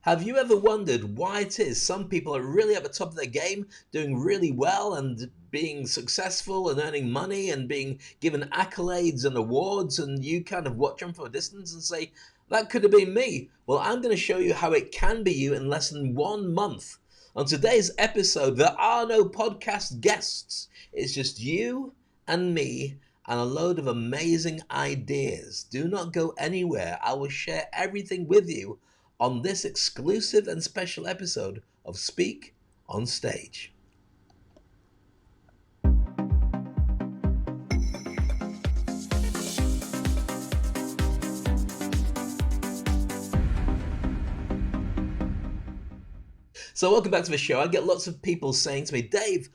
Have you ever wondered why it is some people are really at the top of their game, doing really well and being successful and earning money and being given accolades and awards, and you kind of watch them from a distance and say, that could have been me? Well, I'm going to show you how it can be you in less than 1 month. On today's episode, there are no podcast guests. It's just you and me and a load of amazing ideas. Do not go anywhere. I will share everything with you on this exclusive and special episode of Speak on Stage. So welcome back to the show. I get lots of people saying to me, Dave,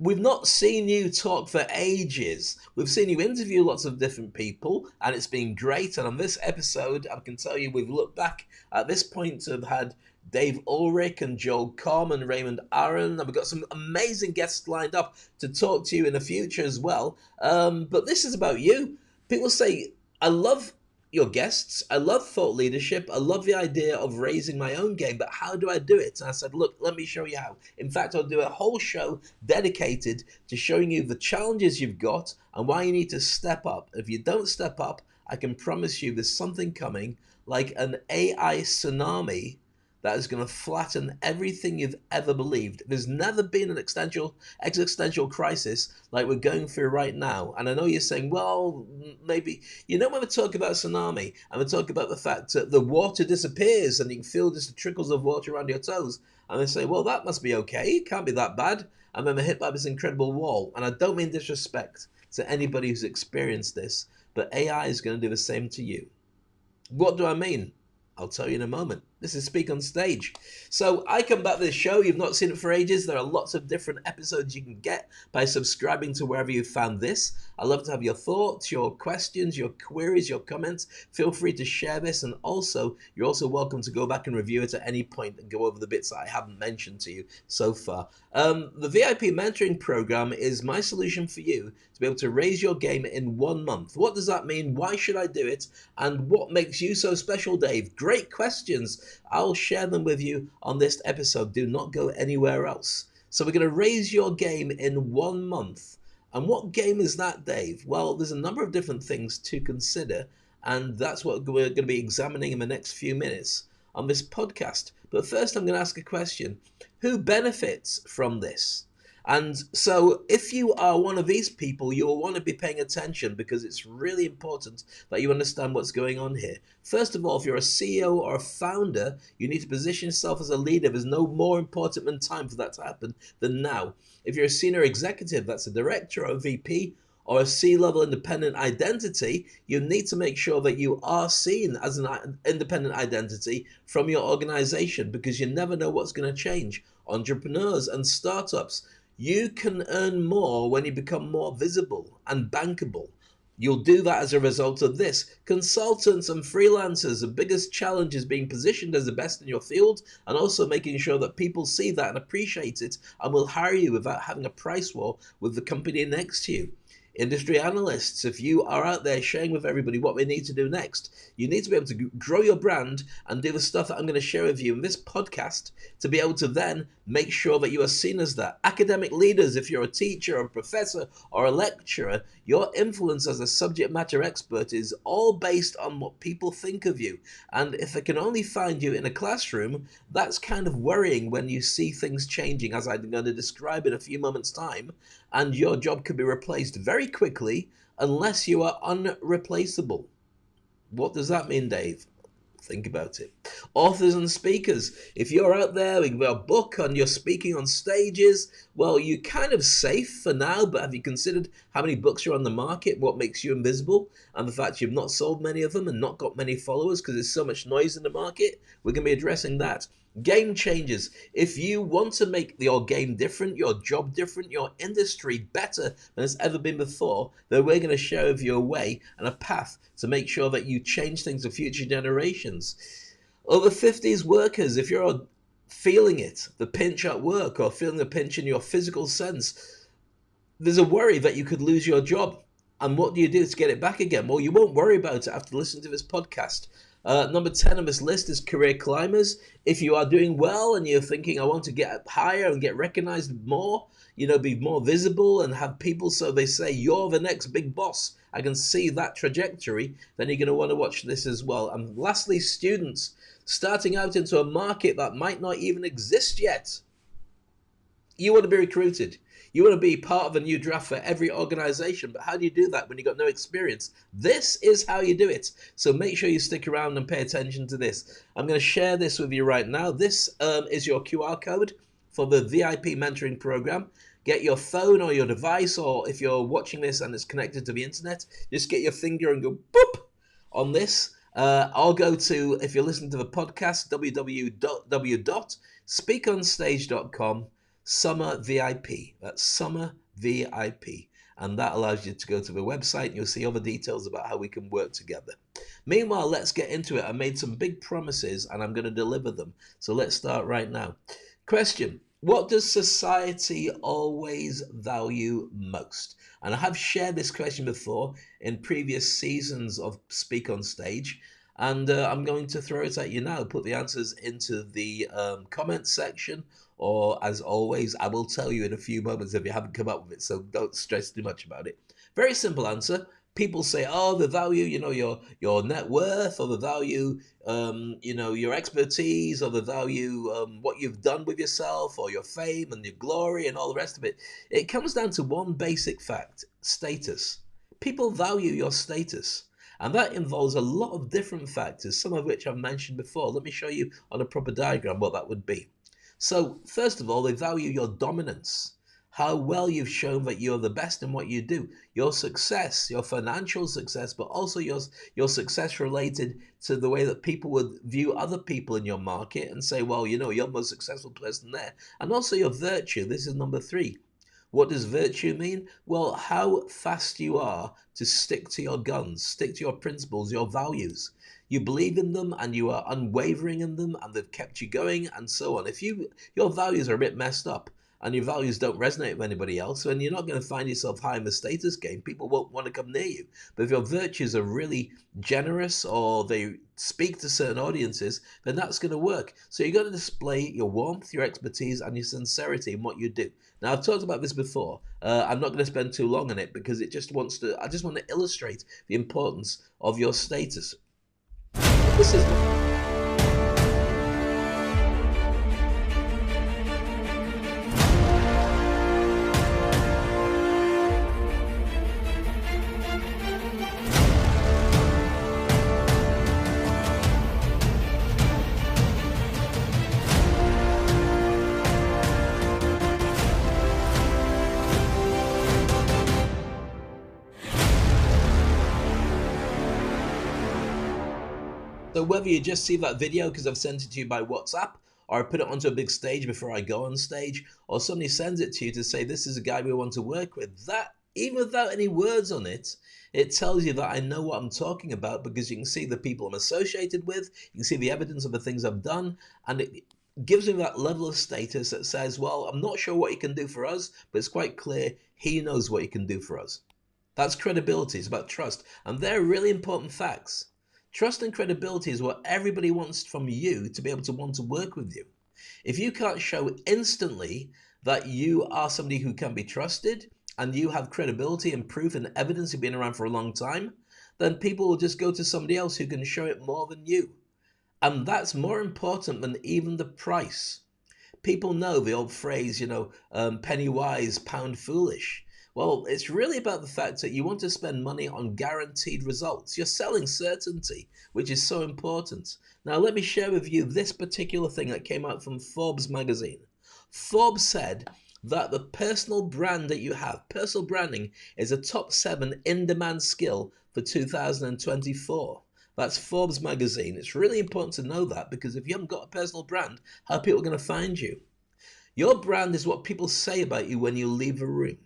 we've not seen you talk for ages. We've seen you interview lots of different people, and it's been great. And on this episode, I can tell you we've looked back at this point to have had Dave Ulrich and Joel Comm and Raymond Aaron, and we've got some amazing guests lined up to talk to you in the future as well. But this is about you. People say, I love your guests. I love thought leadership. I love the idea of raising my own game, but how do I do it? And I said, look, let me show you how. In fact, I'll do a whole show dedicated to showing you the challenges you've got and why you need to step up. If you don't step up, I can promise you there's something coming like an AI tsunami that is going to flatten everything you've ever believed. There's never been an existential crisis like we're going through right now. And I know you're saying, well, maybe, when we talk about tsunami and we talk about the fact that the water disappears and you can feel just the trickles of water around your toes. And they say, well, that must be okay. It can't be that bad. And then we're hit by this incredible wall. And I don't mean disrespect to anybody who's experienced this, but AI is going to do the same to you. What do I mean? I'll tell you in a moment. This is Speak on Stage. So I come back to this show. You've not seen it for ages. There are lots of different episodes you can get by subscribing to wherever you found this. I love to have your thoughts, your questions, your queries, your comments. Feel free to share this. And also, you're also welcome to go back and review it at any point and go over the bits that I haven't mentioned to you so far. The VIP mentoring program is my solution for you to be able to raise your game in 1 month. What does that mean? Why should I do it? And what makes you so special, Dave? Great questions. I'll share them with you on this episode. Do not go anywhere else. So we're going to raise your game in 1 month. And what game is that, Dave? Well, there's a number of different things to consider, and that's what we're going to be examining in the next few minutes on this podcast. But first, I'm going to ask a question. Who benefits from this? And so if you are one of these people, you'll want to be paying attention because it's really important that you understand what's going on here. First of all, if you're a CEO or a founder, you need to position yourself as a leader. There's no more important than time for that to happen than now. If you're a senior executive, that's a director or a VP, or a C-level independent identity, you need to make sure that you are seen as an independent identity from your organization because you never know what's going to change. Entrepreneurs and startups, you can earn more when you become more visible and bankable. You'll do that as a result of this. Consultants and freelancers, the biggest challenge is being positioned as the best in your field and also making sure that people see that and appreciate it and will hire you without having a price war with the company next to you. Industry analysts, if you are out there sharing with everybody what we need to do next, you need to be able to grow your brand and do the stuff that I'm going to share with you in this podcast to be able to then make sure that you are seen as that. Academic leaders, if you're a teacher or a professor or a lecturer, your influence as a subject matter expert is all based on what people think of you. And if they can only find you in a classroom, that's kind of worrying when you see things changing, as I'm going to describe in a few moments' time, and your job could be replaced very quickly unless you are unreplaceable. What does that mean, Dave? Think about it. Authors and speakers. If you're out there with a book and you're speaking on stages, well, you're kind of safe for now, but have you considered how many books are on the market, what makes you invisible, and the fact you've not sold many of them and not got many followers because there's so much noise in the market? We're going to be addressing that. Game changers. If you want to make your game different, your job different, your industry better than it's ever been before, then we're going to share with you a way and a path to make sure that you change things for future generations. Over 50s workers, if you're feeling it, the pinch at work or feeling the pinch in your physical sense, there's a worry that you could lose your job. And what do you do to get it back again? Well, you won't worry about it after listening to this podcast. Number 10 on this list is career climbers. If you are doing well and you're thinking, I want to get up higher and get recognized more, be more visible and have people so they say, you're the next big boss, I can see that trajectory, then you're going to want to watch this as well. And lastly, students starting out into a market that might not even exist yet. You want to be recruited. You want to be part of a new draft for every organization, but how do you do that when you've got no experience? This is how you do it. So make sure you stick around and pay attention to this. I'm going to share this with you right now. This is your QR code for the VIP mentoring program. Get your phone or your device, or if you're watching this and it's connected to the internet, just get your finger and go boop on this. I'll go to, if you're listening to the podcast, www.speakonstage.com. Summer VIP. That's Summer VIP. And that allows you to go to the website and you'll see all the details about how we can work together. Meanwhile, let's get into it. I made some big promises and I'm going to deliver them. So let's start right now. Question: what does society always value most? And I have shared this question before in previous seasons of Speak on Stage. And I'm going to throw it at you now. Put the answers into the comment section. Or, as always, I will tell you in a few moments if you haven't come up with it, so don't stress too much about it. Very simple answer. People say, oh, the value, your net worth, or the value, your expertise, or the value, what you've done with yourself, or your fame and your glory and all the rest of it. It comes down to one basic fact: status. People value your status. And that involves a lot of different factors, some of which I've mentioned before. Let me show you on a proper diagram what that would be. So, first of all, they value your dominance, how well you've shown that you're the best in what you do, your success, your financial success, but also your success related to the way that people would view other people in your market and say, well, you're the most successful person there. And also your virtue. This is number 3. What does virtue mean? Well, how fast you are to stick to your guns, stick to your principles, your values. You believe in them and you are unwavering in them and they've kept you going and so on. If your values are a bit messed up and your values don't resonate with anybody else, then you're not going to find yourself high in the status game. People won't want to come near you. But if your virtues are really generous or they speak to certain audiences, then that's going to work. So you've got to display your warmth, your expertise, and your sincerity in what you do. Now, I've talked about this before. I'm not going to spend too long on it because I just want to illustrate the importance of your status. This is So whether you just see that video because I've sent it to you by WhatsApp, or I put it onto a big stage before I go on stage, or somebody sends it to you to say this is a guy we want to work with, that, even without any words on it, it tells you that I know what I'm talking about because you can see the people I'm associated with, you can see the evidence of the things I've done, and it gives me that level of status that says, well, I'm not sure what he can do for us, but it's quite clear he knows what he can do for us. That's credibility. It's about trust. And they're really important facts. Trust and credibility is what everybody wants from you to be able to want to work with you. If you can't show instantly that you are somebody who can be trusted and you have credibility and proof and evidence you've been around for a long time, then people will just go to somebody else who can show it more than you. And that's more important than even the price. People know the old phrase, penny wise, pound foolish. Well, it's really about the fact that you want to spend money on guaranteed results. You're selling certainty, which is so important. Now, let me share with you this particular thing that came out from Forbes magazine. Forbes said that the personal brand that you have, personal branding, is a top 7 in-demand skill for 2024. That's Forbes magazine. It's really important to know that because if you haven't got a personal brand, how are people going to find you? Your brand is what people say about you when you leave a room.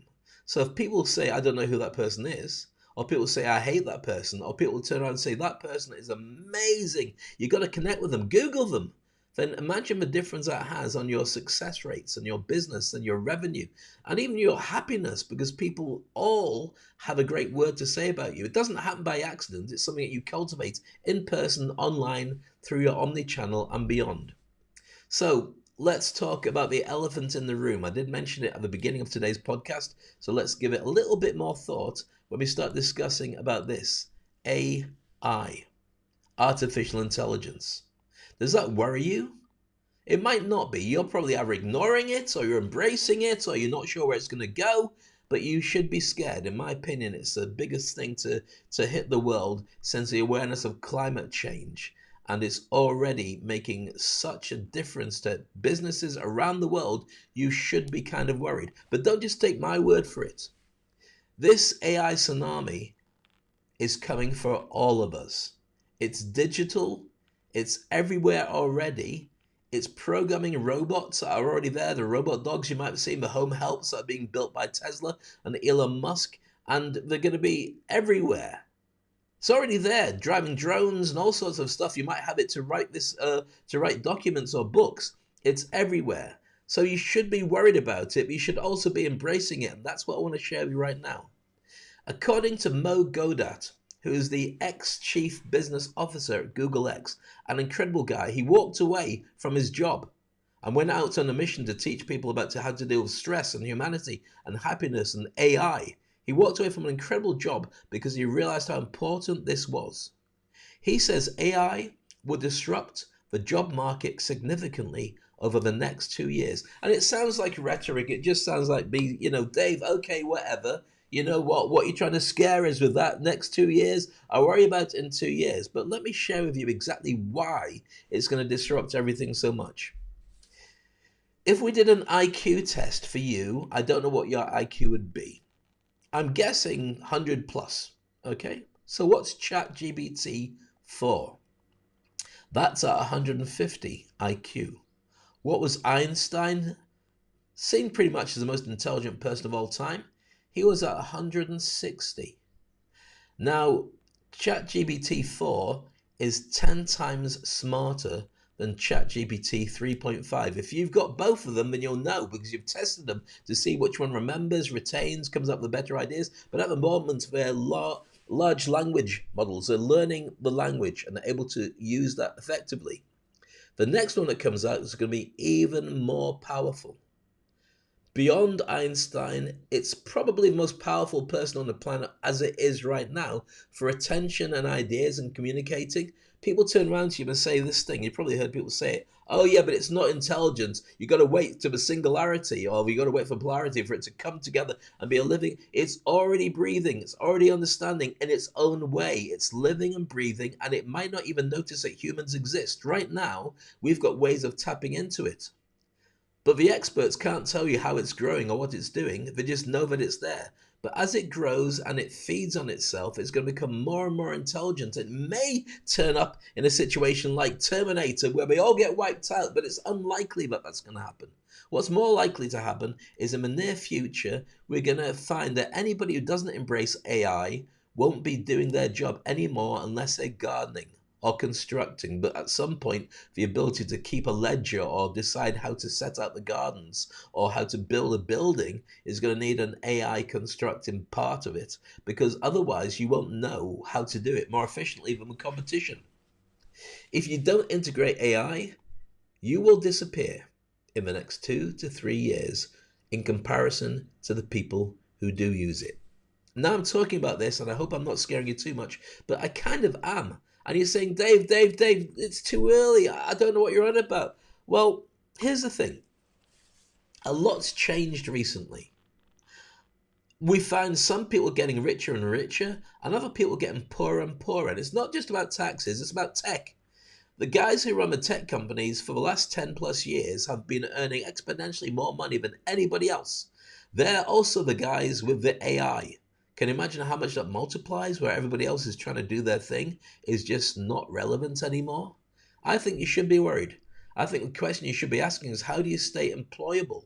So if people say, I don't know who that person is, or people say, I hate that person, or people turn around and say, that person is amazing, you've got to connect with them, Google them, then imagine the difference that has on your success rates and your business and your revenue and even your happiness, because people all have a great word to say about you. It doesn't happen by accident. It's something that you cultivate in person, online, through your omni-channel and beyond. So let's talk about the elephant in the room. I did mention it at the beginning of today's podcast, so let's give it a little bit more thought when we start discussing about this. AI, artificial intelligence. Does that worry you? It might not be. You're probably either ignoring it, or you're embracing it, or you're not sure where it's going to go, but you should be scared. In my opinion, it's the biggest thing to hit the world since the awareness of climate change. And it's already making such a difference to businesses around the world. You should be kind of worried. But don't just take my word for it. This AI tsunami is coming for all of us. It's digital, it's everywhere already. It's programming robots that are already there, the robot dogs you might have seen, the home helps that are being built by Tesla and Elon Musk, and they're going to be everywhere. It's already there, driving drones and all sorts of stuff. You might have it to write to write documents or books. It's everywhere. So you should be worried about it, but you should also be embracing it. And that's what I want to share with you right now. According to Mo Godat, who is the ex-chief business officer at Google X, an incredible guy, he walked away from his job and went out on a mission to teach people about how to deal with stress and humanity and happiness and AI. He walked away from an incredible job because he realized how important this was. He says AI will disrupt the job market significantly over the next 2 years. And it sounds like rhetoric. It just sounds like me, Dave, okay, whatever. You know what you're trying to scare us with that next 2 years? I'll worry about it in 2 years. But let me share with you exactly why it's going to disrupt everything so much. If we did an IQ test for you, I don't know what your IQ would be. I'm guessing 100 plus, okay? So what's ChatGPT 4? That's at 150 IQ. What was Einstein? Seen pretty much as the most intelligent person of all time. He was at 160. Now, ChatGPT 4 is 10 times smarter than ChatGPT 3.5. If you've got both of them, then you'll know because you've tested them to see which one remembers, retains, comes up with better ideas. But at the moment, they're large language models. They're learning the language and they're able to use that effectively. The next one that comes out is going to be even more powerful. Beyond Einstein, it's probably the most powerful person on the planet as it is right now for attention and ideas and communicating. People turn around to you and say this thing. You've probably heard people say it. Oh yeah, but it's not intelligence. You got to wait to the singularity, or you got to wait for polarity for it to come together and be a living. It's already breathing. It's already understanding in its own way. It's living and breathing, and it might not even notice that humans exist. Right now, we've got ways of tapping into it. But the experts can't tell you how it's growing or what it's doing. They just know that it's there. But as it grows and it feeds on itself, it's going to become more and more intelligent. It may turn up in a situation like Terminator where we all get wiped out, but it's unlikely that that's going to happen. What's more likely to happen is in the near future, we're going to find that anybody who doesn't embrace AI won't be doing their job anymore unless they're gardening or constructing, but at some point the ability to keep a ledger or decide how to set out the gardens or how to build a building is going to need an AI constructing part of it, because otherwise you won't know how to do it more efficiently than the competition. If you don't integrate AI, you will disappear in the next 2 to 3 years in comparison to the people who do use it. Now I'm talking about this, and I hope I'm not scaring you too much, but I kind of am. And you're saying, Dave, it's too early. I don't know what you're on about. Well, here's the thing. A lot's changed recently. We find some people getting richer and richer, and other people getting poorer and poorer. And it's not just about taxes, it's about tech. The guys who run the tech companies for the last 10 plus years have been earning exponentially more money than anybody else. They're also the guys with the AI. Can you imagine how much that multiplies, where everybody else is trying to do their thing is just not relevant anymore? I think you should be worried. I think the question you should be asking is, how do you stay employable?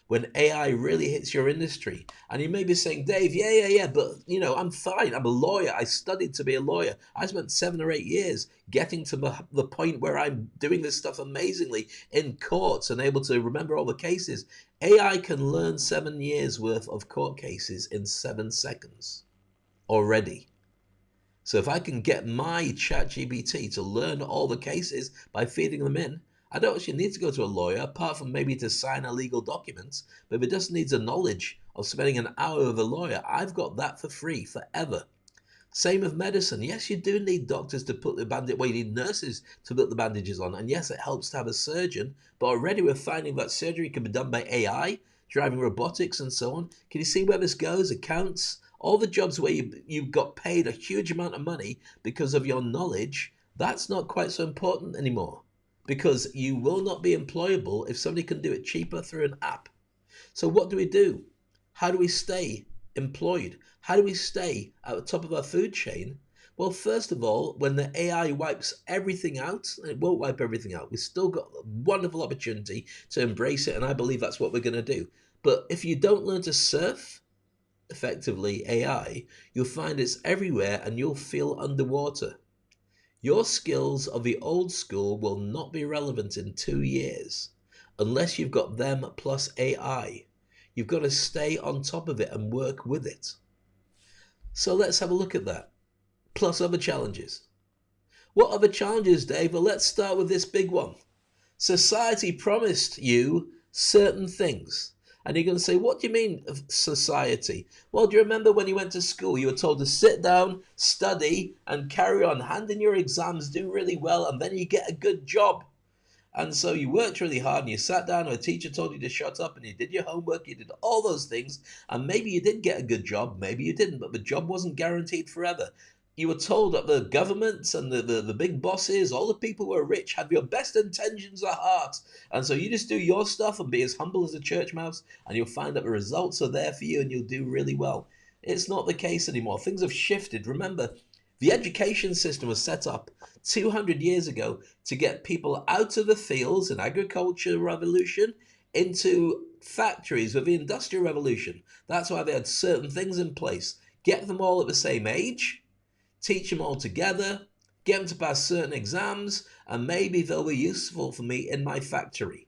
when AI really hits your industry. And you may be saying, Dave, yeah, but I'm fine. I'm a lawyer. I studied to be a lawyer. I spent 7 or 8 years getting to the point where I'm doing this stuff amazingly in courts and able to remember all the cases. AI can learn 7 years worth of court cases in 7 seconds already. So if I can get my ChatGPT to learn all the cases by feeding them in, I don't actually need to go to a lawyer, apart from maybe to sign a legal document. But if it just needs a knowledge of spending an hour with a lawyer, I've got that for free forever. Same with medicine. Yes, you do need doctors to put the bandage, well, you need nurses to put the bandages on. And yes, it helps to have a surgeon. But already we're finding that surgery can be done by AI, driving robotics and so on. Can you see where this goes? Accounts, all the jobs where you've got paid a huge amount of money because of your knowledge, that's not quite so important anymore. Because you will not be employable if somebody can do it cheaper through an app. So what do we do? How do we stay employed? How do we stay at the top of our food chain? Well, first of all, when the AI wipes everything out, and it won't wipe everything out, we've still got a wonderful opportunity to embrace it, and I believe that's what we're going to do. But if you don't learn to surf, effectively, AI, you'll find it's everywhere and you'll feel underwater. Your skills of the old school will not be relevant in 2 years unless you've got them plus AI. You've got to stay on top of it and work with it. So let's have a look at that, plus other challenges. What other challenges, Dave? Well, let's start with this big one. Society promised you certain things. And you're going to say, what do you mean society? Well, do you remember when you went to school, you were told to sit down, study, and carry on, hand in your exams, do really well, and then you get a good job. And so you worked really hard and you sat down and a teacher told you to shut up and you did your homework, you did all those things, and maybe you did get a good job, maybe you didn't, but the job wasn't guaranteed forever. You were told that the governments and the big bosses, all the people who are rich, have your best intentions at heart. And so you just do your stuff and be as humble as a church mouse, and you'll find that the results are there for you and you'll do really well. It's not the case anymore. Things have shifted. Remember, the education system was set up 200 years ago to get people out of the fields in agriculture revolution into factories with the industrial revolution. That's why they had certain things in place. Get them all at the same age, teach them all together, get them to pass certain exams, and maybe they'll be useful for me in my factory.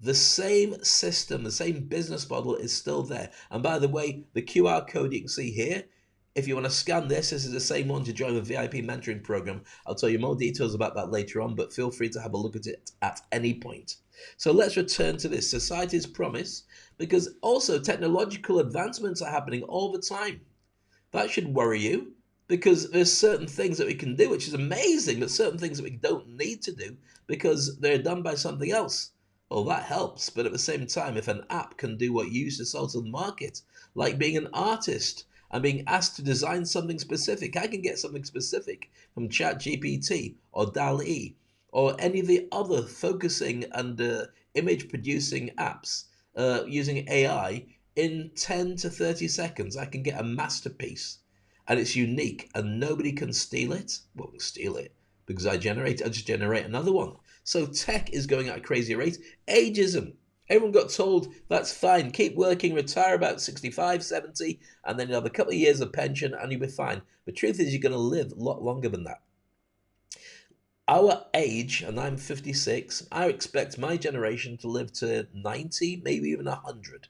The same system, the same business model is still there. And by the way, the QR code you can see here, if you want to scan this is the same one to join the VIP mentoring program. I'll tell you more details about that later on, but feel free to have a look at it at any point. So let's return to this, society's promise, because also technological advancements are happening all the time. That should worry you, because there's certain things that we can do, which is amazing, but certain things that we don't need to do because they're done by something else. Well, that helps, but at the same time, if an app can do what you used to sell to the market, like being an artist and being asked to design something specific, I can get something specific from ChatGPT or DALL-E or any of the other focusing and image producing apps using AI in 10 to 30 seconds. I can get a masterpiece and it's unique and nobody can steal it. Well, steal it because I just generate another one. So tech is going at a crazy rate. Ageism. Everyone got told that's fine, keep working, retire about 65, 70, and then you'll have a couple of years of pension and you'll be fine. The truth is you're going to live a lot longer than that. Our age, and I'm 56, I expect my generation to live to 90, maybe even 100.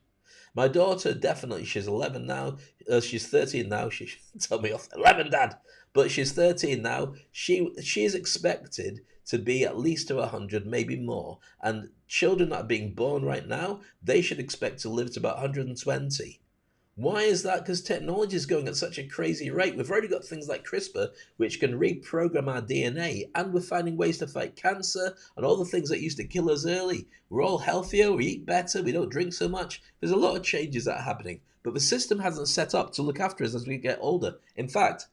My daughter, definitely, she's 11 now. She's 13 now. She tell me off, 11, Dad. But she's 13 now. She is expected to be at least to 100, maybe more. And children that are being born right now, they should expect to live to about 120. Why is that? Because technology is going at such a crazy rate. We've already got things like CRISPR, which can reprogram our DNA, and we're finding ways to fight cancer and all the things that used to kill us early. We're all healthier, we eat better, we don't drink so much. There's a lot of changes that are happening, but the system hasn't set up to look after us as we get older. In fact,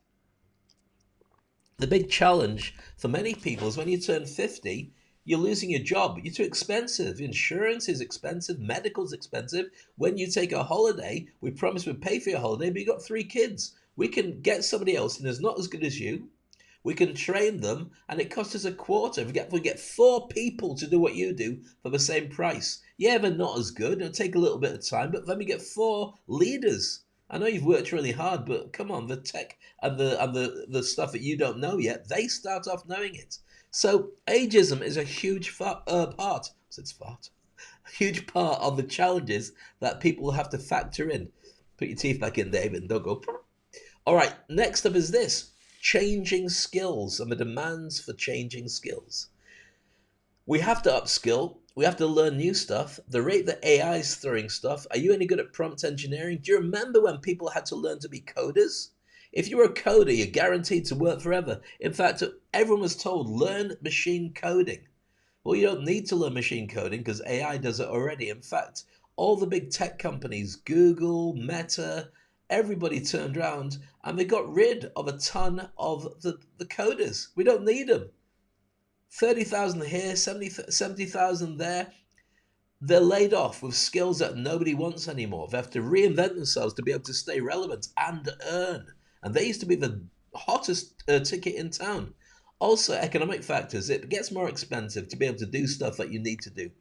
the big challenge for many people is when you turn 50, you're losing your job. You're too expensive. Insurance is expensive. Medical's expensive. When you take a holiday, we promise we'd pay for your holiday, but you've got 3 kids. We can get somebody else who's not as good as you. We can train them, and it costs us a quarter. If we get 4 people to do what you do for the same price. Yeah, they're not as good. It'll take a little bit of time, but then we get 4 leaders. I know you've worked really hard, but come on, the tech and the stuff that you don't know yet, they start off knowing it. So ageism is a huge part. It's fart. A huge part of the challenges that people have to factor in. Put your teeth back in, David, and don't go. All right, next up is this: changing skills and the demands for changing skills. We have to upskill. We have to learn new stuff. The rate that AI is throwing stuff. Are you any good at prompt engineering? Do you remember when people had to learn to be coders? If you were a coder, you're guaranteed to work forever. In fact, everyone was told, learn machine coding. Well, you don't need to learn machine coding because AI does it already. In fact, all the big tech companies, Google, Meta, everybody turned around and they got rid of a ton of the coders. We don't need them. 30,000 here, 70,000 there. They're laid off with skills that nobody wants anymore. They have to reinvent themselves to be able to stay relevant and earn. And they used to be the hottest ticket in town. Also, economic factors. It gets more expensive to be able to do stuff that you need to do.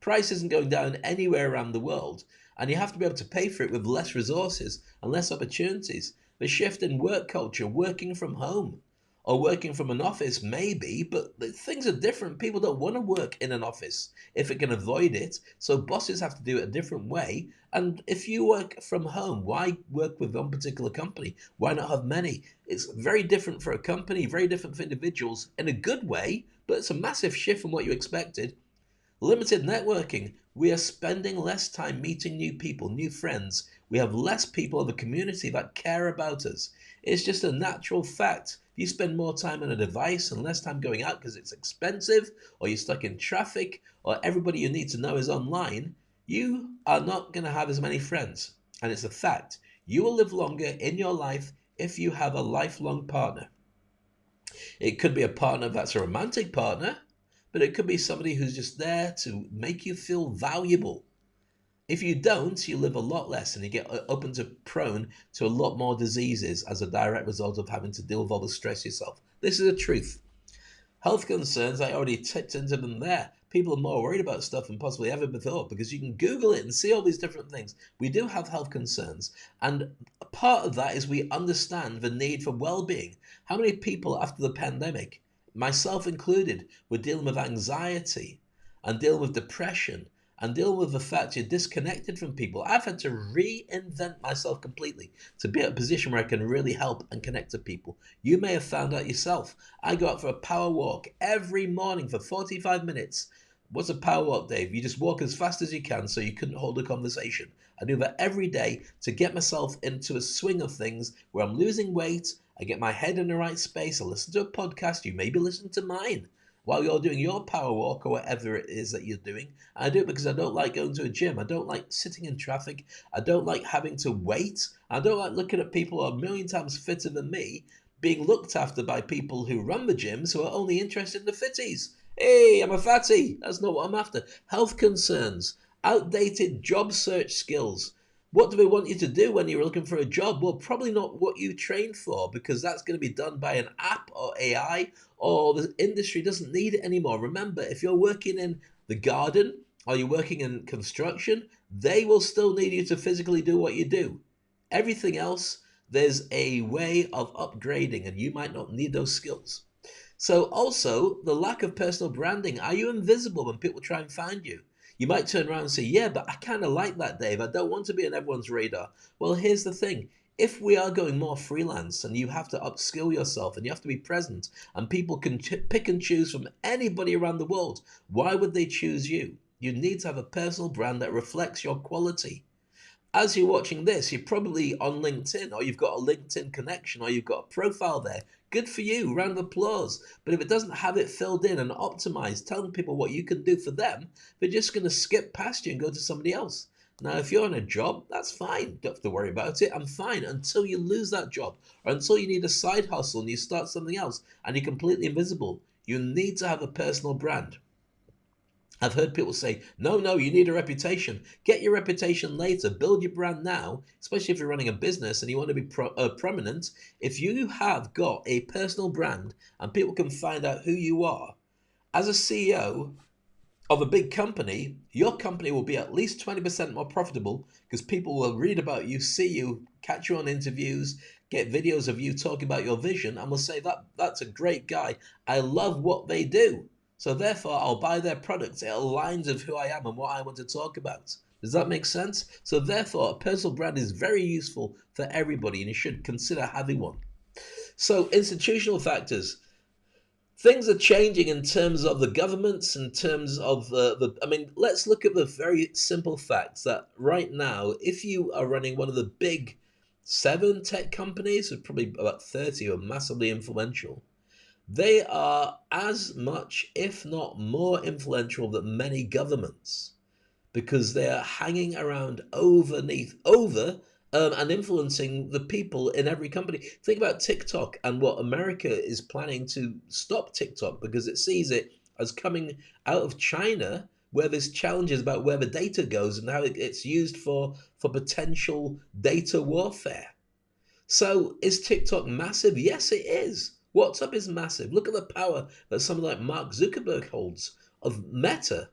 Price isn't going down anywhere around the world, and you have to be able to pay for it with less resources and less opportunities. The shift in work culture, working from home or working from an office, maybe, but things are different. People don't want to work in an office if it can avoid it, so bosses have to do it a different way. And if you work from home, why work with one particular company? Why not have many? It's very different for a company, very different for individuals in a good way, but it's a massive shift from what you expected. Limited networking. We are spending less time meeting new people, new friends. We have less people of the community that care about us. It's just a natural fact. If you spend more time on a device and less time going out because it's expensive, or you're stuck in traffic, or everybody you need to know is online, you are not going to have as many friends. And it's a fact. You will live longer in your life if you have a lifelong partner. It could be a partner that's a romantic partner, but it could be somebody who's just there to make you feel valuable. If you don't, you live a lot less and you get open to prone to a lot more diseases as a direct result of having to deal with all the stress yourself. This is the truth. Health concerns, I already tipped into them there. People are more worried about stuff than possibly ever before because you can Google it and see all these different things. We do have health concerns, and a part of that is we understand the need for well-being. How many people after the pandemic, myself included, were dealing with anxiety and dealing with depression and dealing with the fact you're disconnected from people? I've had to reinvent myself completely to be at a position where I can really help and connect to people. You may have found out yourself. I go out for a power walk every morning for 45 minutes. What's a power walk, Dave? You just walk as fast as you can so you couldn't hold a conversation. I do that every day to get myself into a swing of things where I'm losing weight, I get my head in the right space, I listen to a podcast, you maybe listen to mine while you're doing your power walk or whatever it is that you're doing. I do it because I don't like going to a gym. I don't like sitting in traffic. I don't like having to wait. I don't like looking at people who are a million times fitter than me being looked after by people who run the gyms who are only interested in the fitties. Hey, I'm a fatty. That's not what I'm after. Health concerns, outdated job search skills. What do they want you to do when you're looking for a job? Well, probably not what you trained for, because that's going to be done by an app or AI, or the industry doesn't need it anymore. Remember, if you're working in the garden or you're working in construction, they will still need you to physically do what you do. Everything else, there's a way of upgrading, and you might not need those skills. So also, the lack of personal branding. Are you invisible when people try and find you? You might turn around and say, yeah, but I kind of like that, Dave. I don't want to be on everyone's radar. Well, here's the thing. If we are going more freelance and you have to upskill yourself and you have to be present and people can pick and choose from anybody around the world, why would they choose you? You need to have a personal brand that reflects your quality. As you're watching this, you're probably on LinkedIn, or you've got a LinkedIn connection, or you've got a profile there. Good for you, round of applause. But if it doesn't have it filled in and optimized, telling people what you can do for them, they're just going to skip past you and go to somebody else. Now, if you're on a job, that's fine. Don't have to worry about it. I'm fine until you lose that job, or until you need a side hustle and you start something else and you're completely invisible. You need to have a personal brand. I've heard people say, no, you need a reputation. Get your reputation later. Build your brand now, especially if you're running a business and you want to be prominent. If you have got a personal brand and people can find out who you are, as a CEO of a big company, your company will be at least 20% more profitable because people will read about you, see you, catch you on interviews, get videos of you talking about your vision, and will say that's a great guy. I love what they do. So therefore, I'll buy their products. It aligns with who I am and what I want to talk about. Does that make sense? So therefore, a personal brand is very useful for everybody, and you should consider having one. So institutional factors. Things are changing in terms of the governments, in terms of I mean, let's look at the very simple facts that right now, if you are running one of the big 7 tech companies, with probably about 30 who are massively influential, they are as much, if not more influential than many governments, because they are hanging around over and influencing the people in every company. Think about TikTok and what America is planning to stop TikTok because it sees it as coming out of China, where there's challenges about where the data goes and how it's used for potential data warfare. So is TikTok massive? Yes, it is. WhatsApp is massive. Look at the power that someone like Mark Zuckerberg holds of Meta.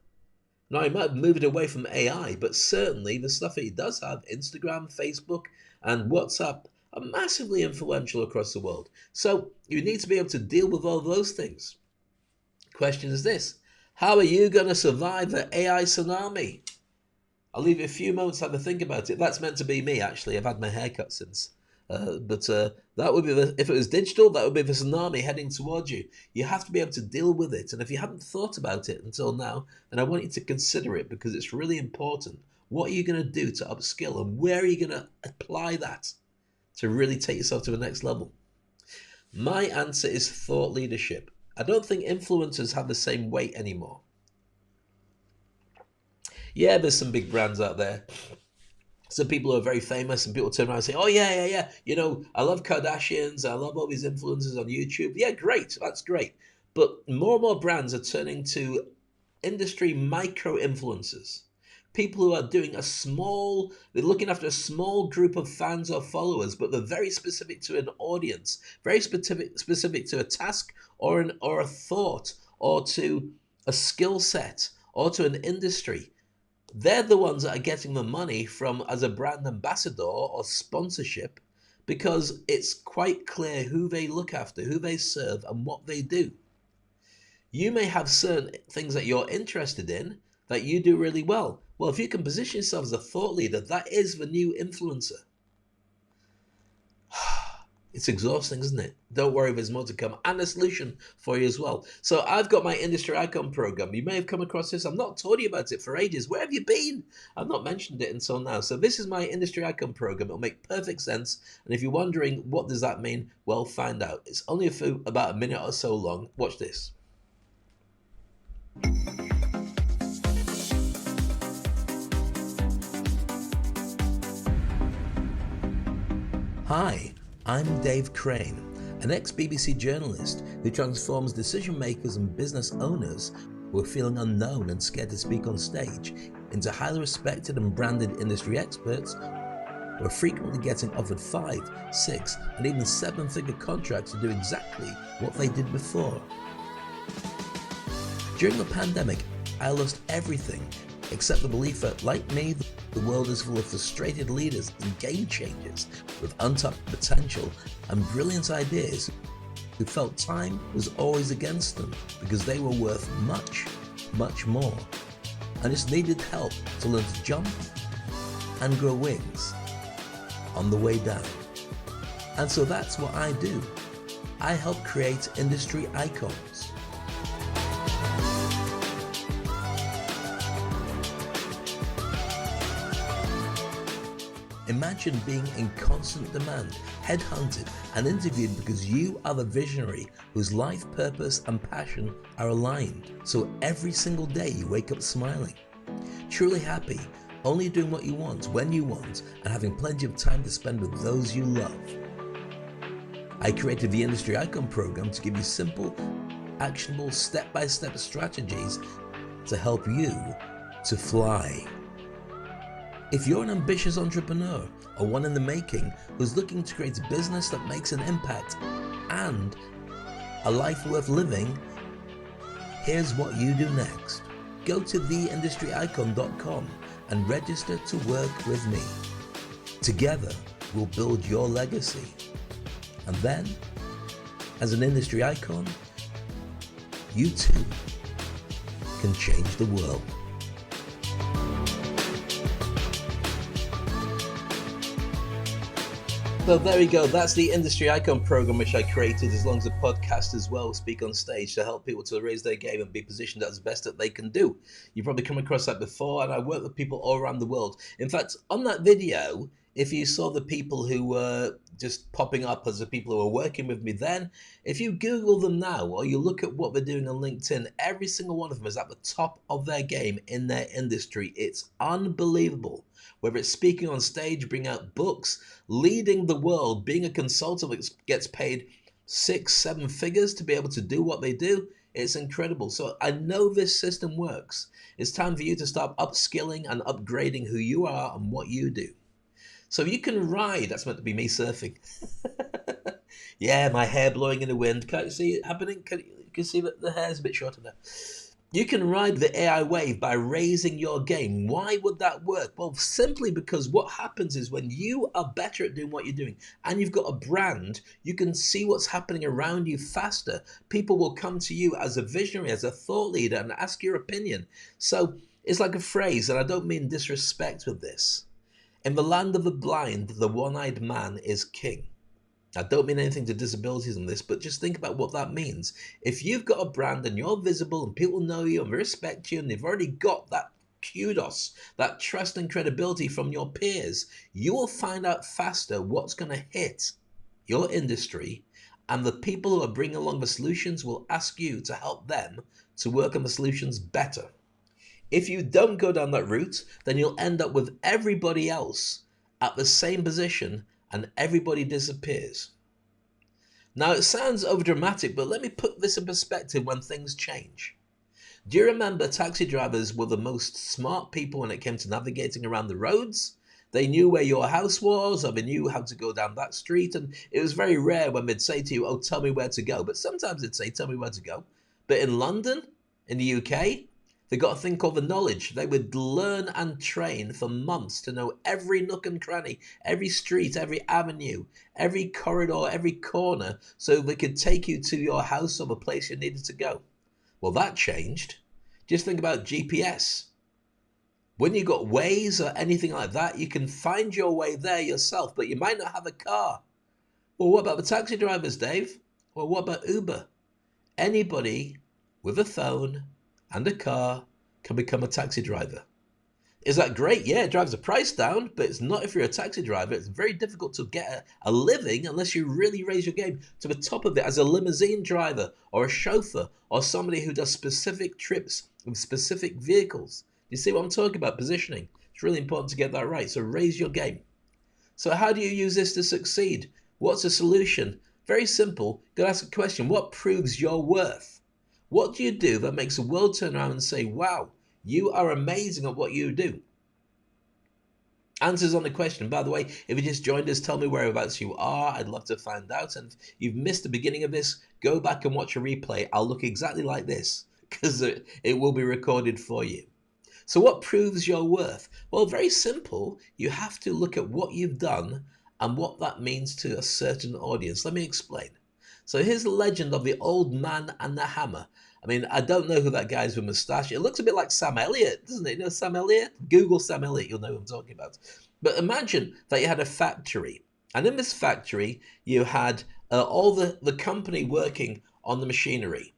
Now, he might have moved away from AI, but certainly the stuff that he does have, Instagram, Facebook, and WhatsApp, are massively influential across the world. So you need to be able to deal with all those things. Question is this: how are you going to survive the AI tsunami? I'll leave you a few moments to have a think about it. That's meant to be me, actually. I've had my haircut since. But that would be if it was digital, that would be the tsunami heading towards you. You have to be able to deal with it. And if you haven't thought about it until now, then I want you to consider it because it's really important. What are you going to do to upskill and where are you going to apply that to really take yourself to the next level? My answer is thought leadership. I don't think influencers have the same weight anymore. Yeah, there's some big brands out there. Some people who are very famous and people turn around and say, oh, yeah. You know, I love Kardashians. I love all these influencers on YouTube. Yeah, great. That's great. But more and more brands are turning to industry micro influencers. People who are doing they're looking after a small group of fans or followers, but they're very specific to an audience, very specific to a task or a thought or to a skill set or to an industry. They're the ones that are getting the money from as a brand ambassador or sponsorship because it's quite clear who they look after, who they serve, and what they do. You may have certain things that you're interested in that you do really well. Well, if you can position yourself as a thought leader, that is the new influencer. It's exhausting, isn't it? Don't worry, there's more to come and a solution for you as well. So I've got my Industry Icon program. You may have come across this. I've not told you about it for ages. Where have you been? I've not mentioned it until now. So this is my Industry Icon program. It'll make perfect sense. And if you're wondering what does that mean, well, find out. It's only about a minute or so long. Watch this. Hi, I'm Dave Crane, an ex-BBC journalist who transforms decision makers and business owners who are feeling unknown and scared to speak on stage into highly respected and branded industry experts who are frequently getting offered 5, 6, and even 7-figure contracts to do exactly what they did before. During the pandemic, I lost everything except the belief that, like me, the world is full of frustrated leaders and game changers with untapped potential and brilliant ideas who felt time was always against them because they were worth much, much more and just needed help to learn to jump and grow wings on the way down. And so that's what I do. I help create industry icons. Imagine being in constant demand, headhunted and interviewed because you are the visionary whose life purpose and passion are aligned. So every single day you wake up smiling, truly happy, only doing what you want, when you want, and having plenty of time to spend with those you love. I created the Industry Icon program to give you simple, actionable, step-by-step strategies to help you to fly. If you're an ambitious entrepreneur or one in the making who's looking to create a business that makes an impact and a life worth living, here's what you do next. Go to theindustryicon.com and register to work with me. Together, we'll build your legacy. And then, as an industry icon, you too can change the world. So there we go. That's the Industry Icon program, which I created as long as a podcast as well, Speak on Stage, to help people to raise their game and be positioned as best that they can do. You've probably come across that before, and I work with people all around the world. In fact, on that video, if you saw the people who were just popping up as the people who were working with me then, if you Google them now or you look at what they're doing on LinkedIn, every single one of them is at the top of their game in their industry. It's unbelievable. Whether it's speaking on stage, bringing out books, leading the world, being a consultant that gets paid 6-7 figures to be able to do what they do, it's incredible. So I know this system works. It's time for you to start upskilling and upgrading who you are and what you do. So you can ride, that's meant to be me surfing. Yeah, my hair blowing in the wind. Can't you see it happening? Can you see that the hair's a bit shorter now? You can ride the AI wave by raising your game. Why would that work? Well, simply because what happens is when you are better at doing what you're doing and you've got a brand, you can see what's happening around you faster. People will come to you as a visionary, as a thought leader, and ask your opinion. So it's like a phrase, and I don't mean disrespect with this. In the land of the blind, the one-eyed man is king. I don't mean anything to disabilities on this, but just think about what that means. If you've got a brand and you're visible and people know you and respect you and they've already got that kudos, that trust and credibility from your peers, you will find out faster what's going to hit your industry, and the people who are bringing along the solutions will ask you to help them to work on the solutions better. If you don't go down that route, then you'll end up with everybody else at the same position and everybody disappears. Now it sounds overdramatic, but let me put this in perspective when things change. Do you remember taxi drivers were the most smart people when it came to navigating around the roads? They knew where your house was, or they knew how to go down that street, and it was very rare when they'd say to you, oh, tell me where to go. But sometimes they'd say, tell me where to go. But in London, in the UK, they got a thing called the knowledge. They would learn and train for months to know every nook and cranny, every street, every avenue, every corridor, every corner, so they could take you to your house or the place you needed to go. Well, that changed. Just think about GPS. When you got Waze or anything like that, you can find your way there yourself, but you might not have a car. Well, what about the taxi drivers, Dave? Well, what about Uber? Anybody with a phone and a car can become a taxi driver. Is that great? Yeah, it drives the price down, but it's not if you're a taxi driver. It's very difficult to get a living unless you really raise your game to the top of it as a limousine driver or a chauffeur or somebody who does specific trips with specific vehicles. You see what I'm talking about? Positioning. It's really important to get that right. So raise your game. So how do you use this to succeed? What's the solution? Very simple. You've got to ask a question. What proves your worth? What do you do that makes the world turn around and say, wow, you are amazing at what you do? Answers on the question. By the way, if you just joined us, tell me whereabouts you are. I'd love to find out. And if you've missed the beginning of this, go back and watch a replay. I'll look exactly like this because it will be recorded for you. So what proves your worth? Well, very simple. You have to look at what you've done and what that means to a certain audience. Let me explain. So here's the legend of the old man and the hammer. I mean, I don't know who that guy is with a moustache. It looks a bit like Sam Elliott, doesn't it? You know Sam Elliott? Google Sam Elliott, you'll know who I'm talking about. But imagine that you had a factory. And in this factory, you had all the company working on the machinery.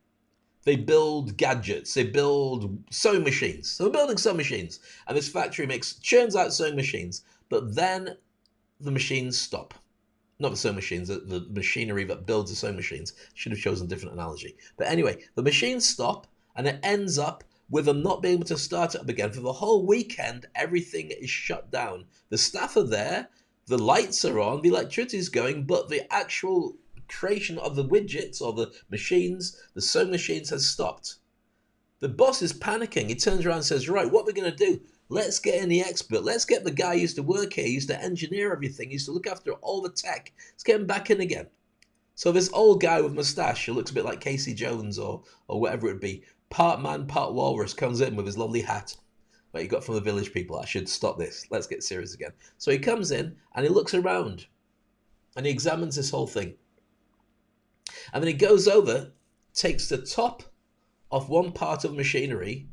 They build gadgets. They build sewing machines. So they're building sewing machines. And this factory churns out sewing machines. But then the machines stop. Not the sewing machines, the machinery that builds the sewing machines. Should have chosen a different analogy. But anyway, the machines stop and it ends up with them not being able to start it up again. For the whole weekend, everything is shut down. The staff are there, the lights are on, the electricity is going, but the actual creation of the widgets or the machines, the sewing machines has stopped. The boss is panicking. He turns around and says, right, what are we going to do? Let's get in the expert. Let's get the guy who used to work here, used to engineer everything, used to look after all the tech. Let's get him back in again. So this old guy with moustache, who looks a bit like Casey Jones or whatever it would be, part man, part walrus, comes in with his lovely hat that he got from the Village People. I should stop this. Let's get serious again. So he comes in and he looks around and he examines this whole thing. And then he goes over, takes the top off one part of machinery,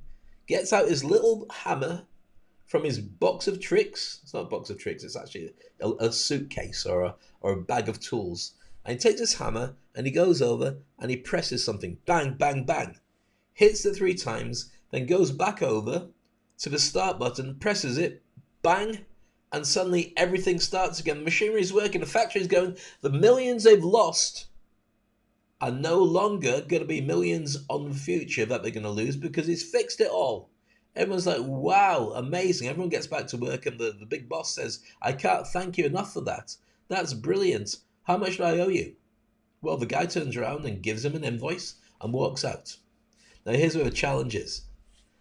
gets out his little hammer from his box of tricks. It's not a box of tricks, it's actually a suitcase or a bag of tools. And he takes his hammer and he goes over and he presses something. Bang, bang, bang. Hits it 3 times, then goes back over to the start button, presses it, bang, and suddenly everything starts again. The machinery is working, the factory is going. The millions they've lost are no longer going to be millions on the future that they're going to lose because he's fixed it all. Everyone's like, wow, amazing. Everyone gets back to work and the big boss says, I can't thank you enough for that. That's brilliant. How much do I owe you? Well, the guy turns around and gives him an invoice and walks out. Now, here's where the challenge is.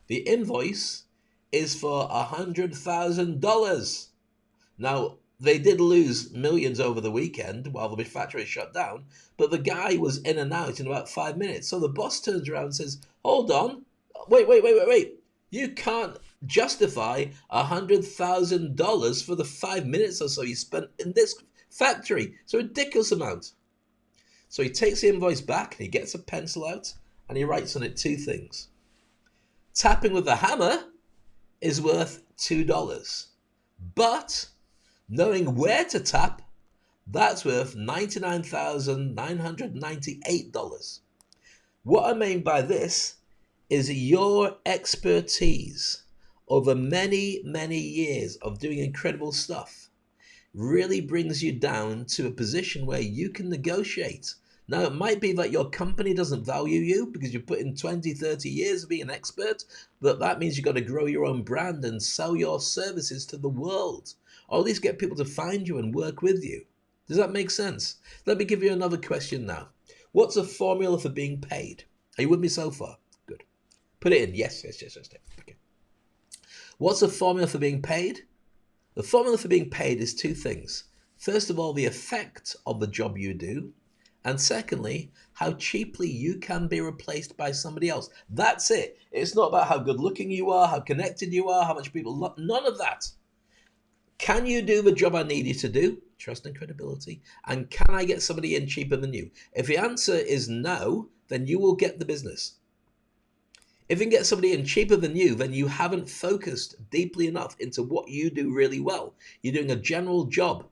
The invoice is for $100,000. Now, they did lose millions over the weekend while the factory shut down, but the guy was in and out in about 5 minutes. So the boss turns around and says, hold on, wait. You can't justify $100,000 for the 5 minutes or so you spent in this factory. It's a ridiculous amount. So he takes the invoice back and he gets a pencil out and he writes on it 2 things. Tapping with the hammer is worth $2, but knowing where to tap, that's worth $99,998. What I mean by this is your expertise over many, many years of doing incredible stuff really brings you down to a position where you can negotiate. Now, it might be that your company doesn't value you because you put in 20, 30 years of being an expert, but that means you've got to grow your own brand and sell your services to the world, or at least get people to find you and work with you. Does that make sense? Let me give you another question now. What's a formula for being paid? Are you with me so far? Good. Put it in. Yes. Okay. What's a formula for being paid? The formula for being paid is 2 things. First of all, the effect of the job you do. And secondly, how cheaply you can be replaced by somebody else. That's it. It's not about how good looking you are, how connected you are, how much people love. None of that. Can you do the job I need you to do? Trust and credibility. And can I get somebody in cheaper than you? If the answer is no, then you will get the business. If you can get somebody in cheaper than you, then you haven't focused deeply enough into what you do really well. You're doing a general job.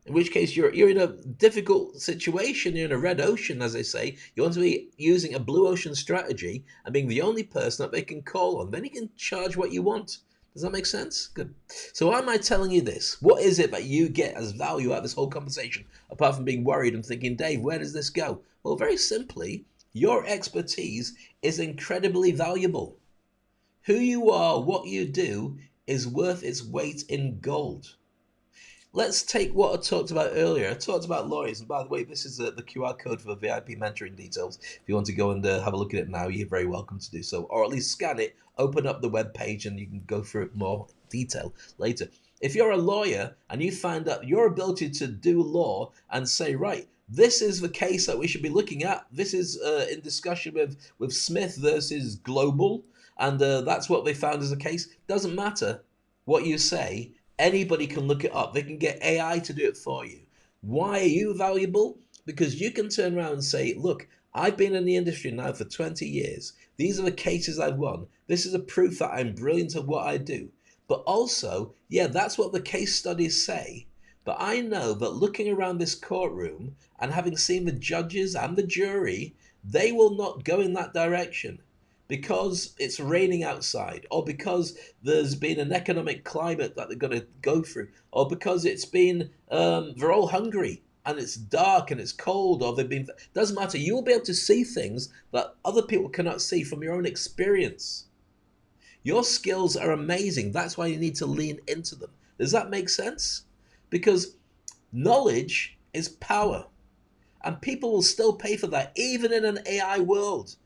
In which case you're in a difficult situation. You're in a red ocean, as they say. You want to be using a blue ocean strategy and being the only person that they can call on. Then you can charge what you want. Does that make sense? Good. So why am I telling you this? What is it that you get as value out of this whole conversation, apart from being worried and thinking, Dave, where does this go? Well, very simply, your expertise is incredibly valuable. Who you are, what you do, is worth its weight in gold. Let's take what I talked about earlier. I talked about lawyers. And by the way, this is the QR code for the VIP mentoring details. If you want to go and have a look at it now, you're very welcome to do so. Or at least scan it, open up the web page, and you can go through it more detail later. If you're a lawyer and you find out your ability to do law and say, right, this is the case that we should be looking at. This is in discussion with Smith versus Global. And that's what they found as a case. Doesn't matter what you say. Anybody can look it up. They can get AI to do it for you. Why are you valuable? Because you can turn around and say, look, I've been in the industry now for 20 years. These are the cases I've won. This is a proof that I'm brilliant at what I do. But also, yeah, that's what the case studies say. But I know that looking around this courtroom and having seen the judges and the jury, they will not go in that direction. Because it's raining outside, or because there's been an economic climate that they're going to go through, or because it's been, they're all hungry and it's dark and it's cold, or they've been, doesn't matter. You'll be able to see things that other people cannot see from your own experience. Your skills are amazing. That's why you need to lean into them. Does that make sense? Because knowledge is power, and people will still pay for that, even in an AI world.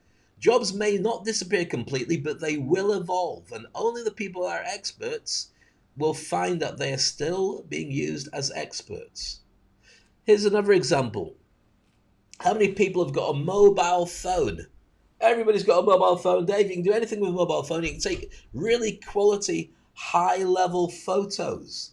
Jobs may not disappear completely, but they will evolve, and only the people that are experts will find that they are still being used as experts. Here's another example. How many people have got a mobile phone? Everybody's got a mobile phone. Dave, you can do anything with a mobile phone. You can take really quality, high level photos.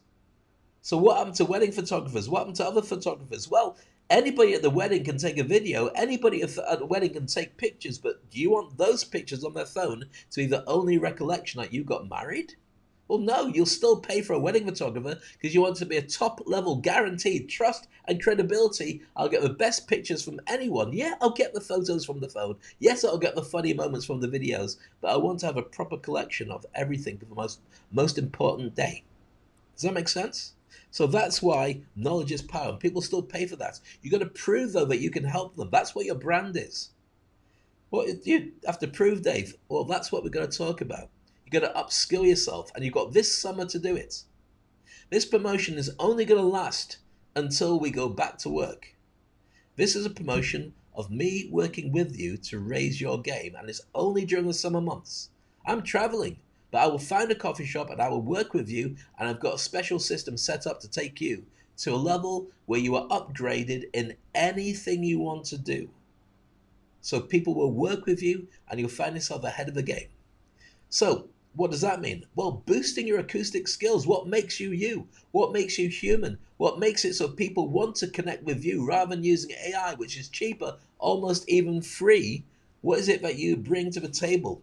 So, what happened to wedding photographers? What happened to other photographers? Well, anybody at the wedding can take a video, anybody at the wedding can take pictures, but do you want those pictures on their phone to be the only recollection that you got married? Well, no, you'll still pay for a wedding photographer because you want to be a top level guaranteed trust and credibility. I'll get the best pictures from anyone. Yeah, I'll get the photos from the phone. Yes, I'll get the funny moments from the videos, but I want to have a proper collection of everything for the most important day. Does that make sense? So that's why knowledge is power, and people still pay for that. You've got to prove, though, that you can help them. That's what your brand is. What do you have to prove, Dave? Well, that's what we're going to talk about. You've got to upskill yourself, and you've got this summer to do it. This promotion is only going to last until we go back to work. This is a promotion of me working with you to raise your game, and it's only during the summer months. I'm traveling, but I will find a coffee shop and I will work with you, and I've got a special system set up to take you to a level where you are upgraded in anything you want to do. So people will work with you and you'll find yourself ahead of the game. So what does that mean? Well, boosting your acoustic skills. What makes you you? What makes you human? What makes it so people want to connect with you rather than using AI, which is cheaper, almost even free? What is it that you bring to the table?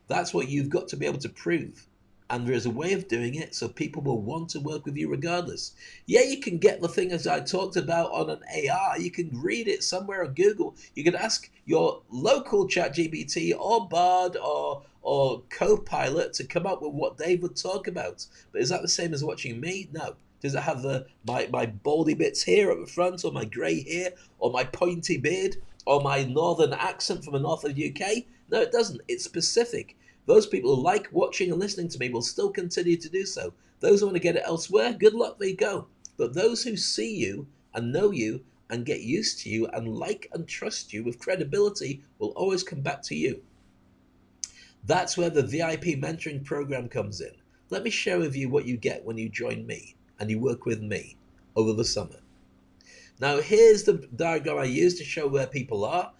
That's what you've got to be able to prove. And there is a way of doing it so people will want to work with you regardless. Yeah, you can get the thing as I talked about on an AI. You can read it somewhere on Google. You can ask your local ChatGPT or Bard or Copilot to come up with what they would talk about. But is that the same as watching me? No. Does it have my baldy bits here at the front, or my grey hair, or my pointy beard, or my northern accent from the north of the UK? No, it doesn't. It's specific. Those people who like watching and listening to me will still continue to do so. Those who want to get it elsewhere, good luck, there you go. But those who see you and know you and get used to you and like and trust you with credibility will always come back to you. That's where the VIP mentoring program comes in. Let me share with you what you get when you join me and you work with me over the summer. Now, here's the diagram I use to show where people are.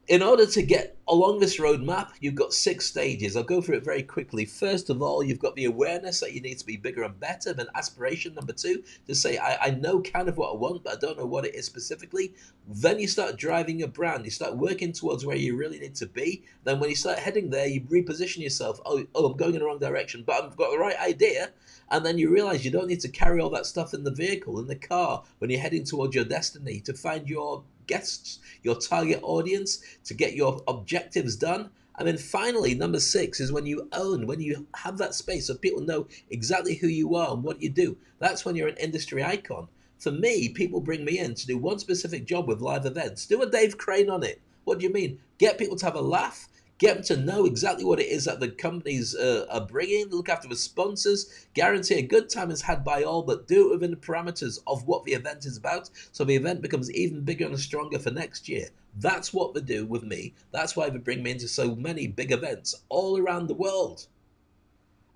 In order to get along this roadmap, you've got 6 stages. I'll go through it very quickly. First of all, you've got the awareness that you need to be bigger and better. Then aspiration, number 2, to say, I know kind of what I want, but I don't know what it is specifically. Then you start driving your brand. You start working towards where you really need to be. Then when you start heading there, you reposition yourself. Oh, I'm going in the wrong direction, but I've got the right idea. And then you realize you don't need to carry all that stuff in the vehicle, in the car, when you're heading towards your destiny to find your guests, your target audience, to get your objectives done. And then finally, number 6 is when you own, when you have that space so people know exactly who you are and what you do. That's when you're an industry icon. For me, people bring me in to do one specific job with live events. Do a Dave Crane on it. What do you mean? Get people to have a laugh. Get them to know exactly what it is that the companies are bringing, look after the sponsors, guarantee a good time is had by all, but do it within the parameters of what the event is about, so the event becomes even bigger and stronger for next year. That's what they do with me. That's why they bring me into so many big events all around the world.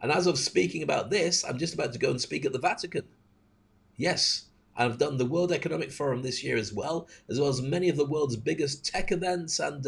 And as I'm speaking about this, I'm just about to go and speak at the Vatican. Yes. I've done the World Economic Forum this year as well as many of the world's biggest tech events and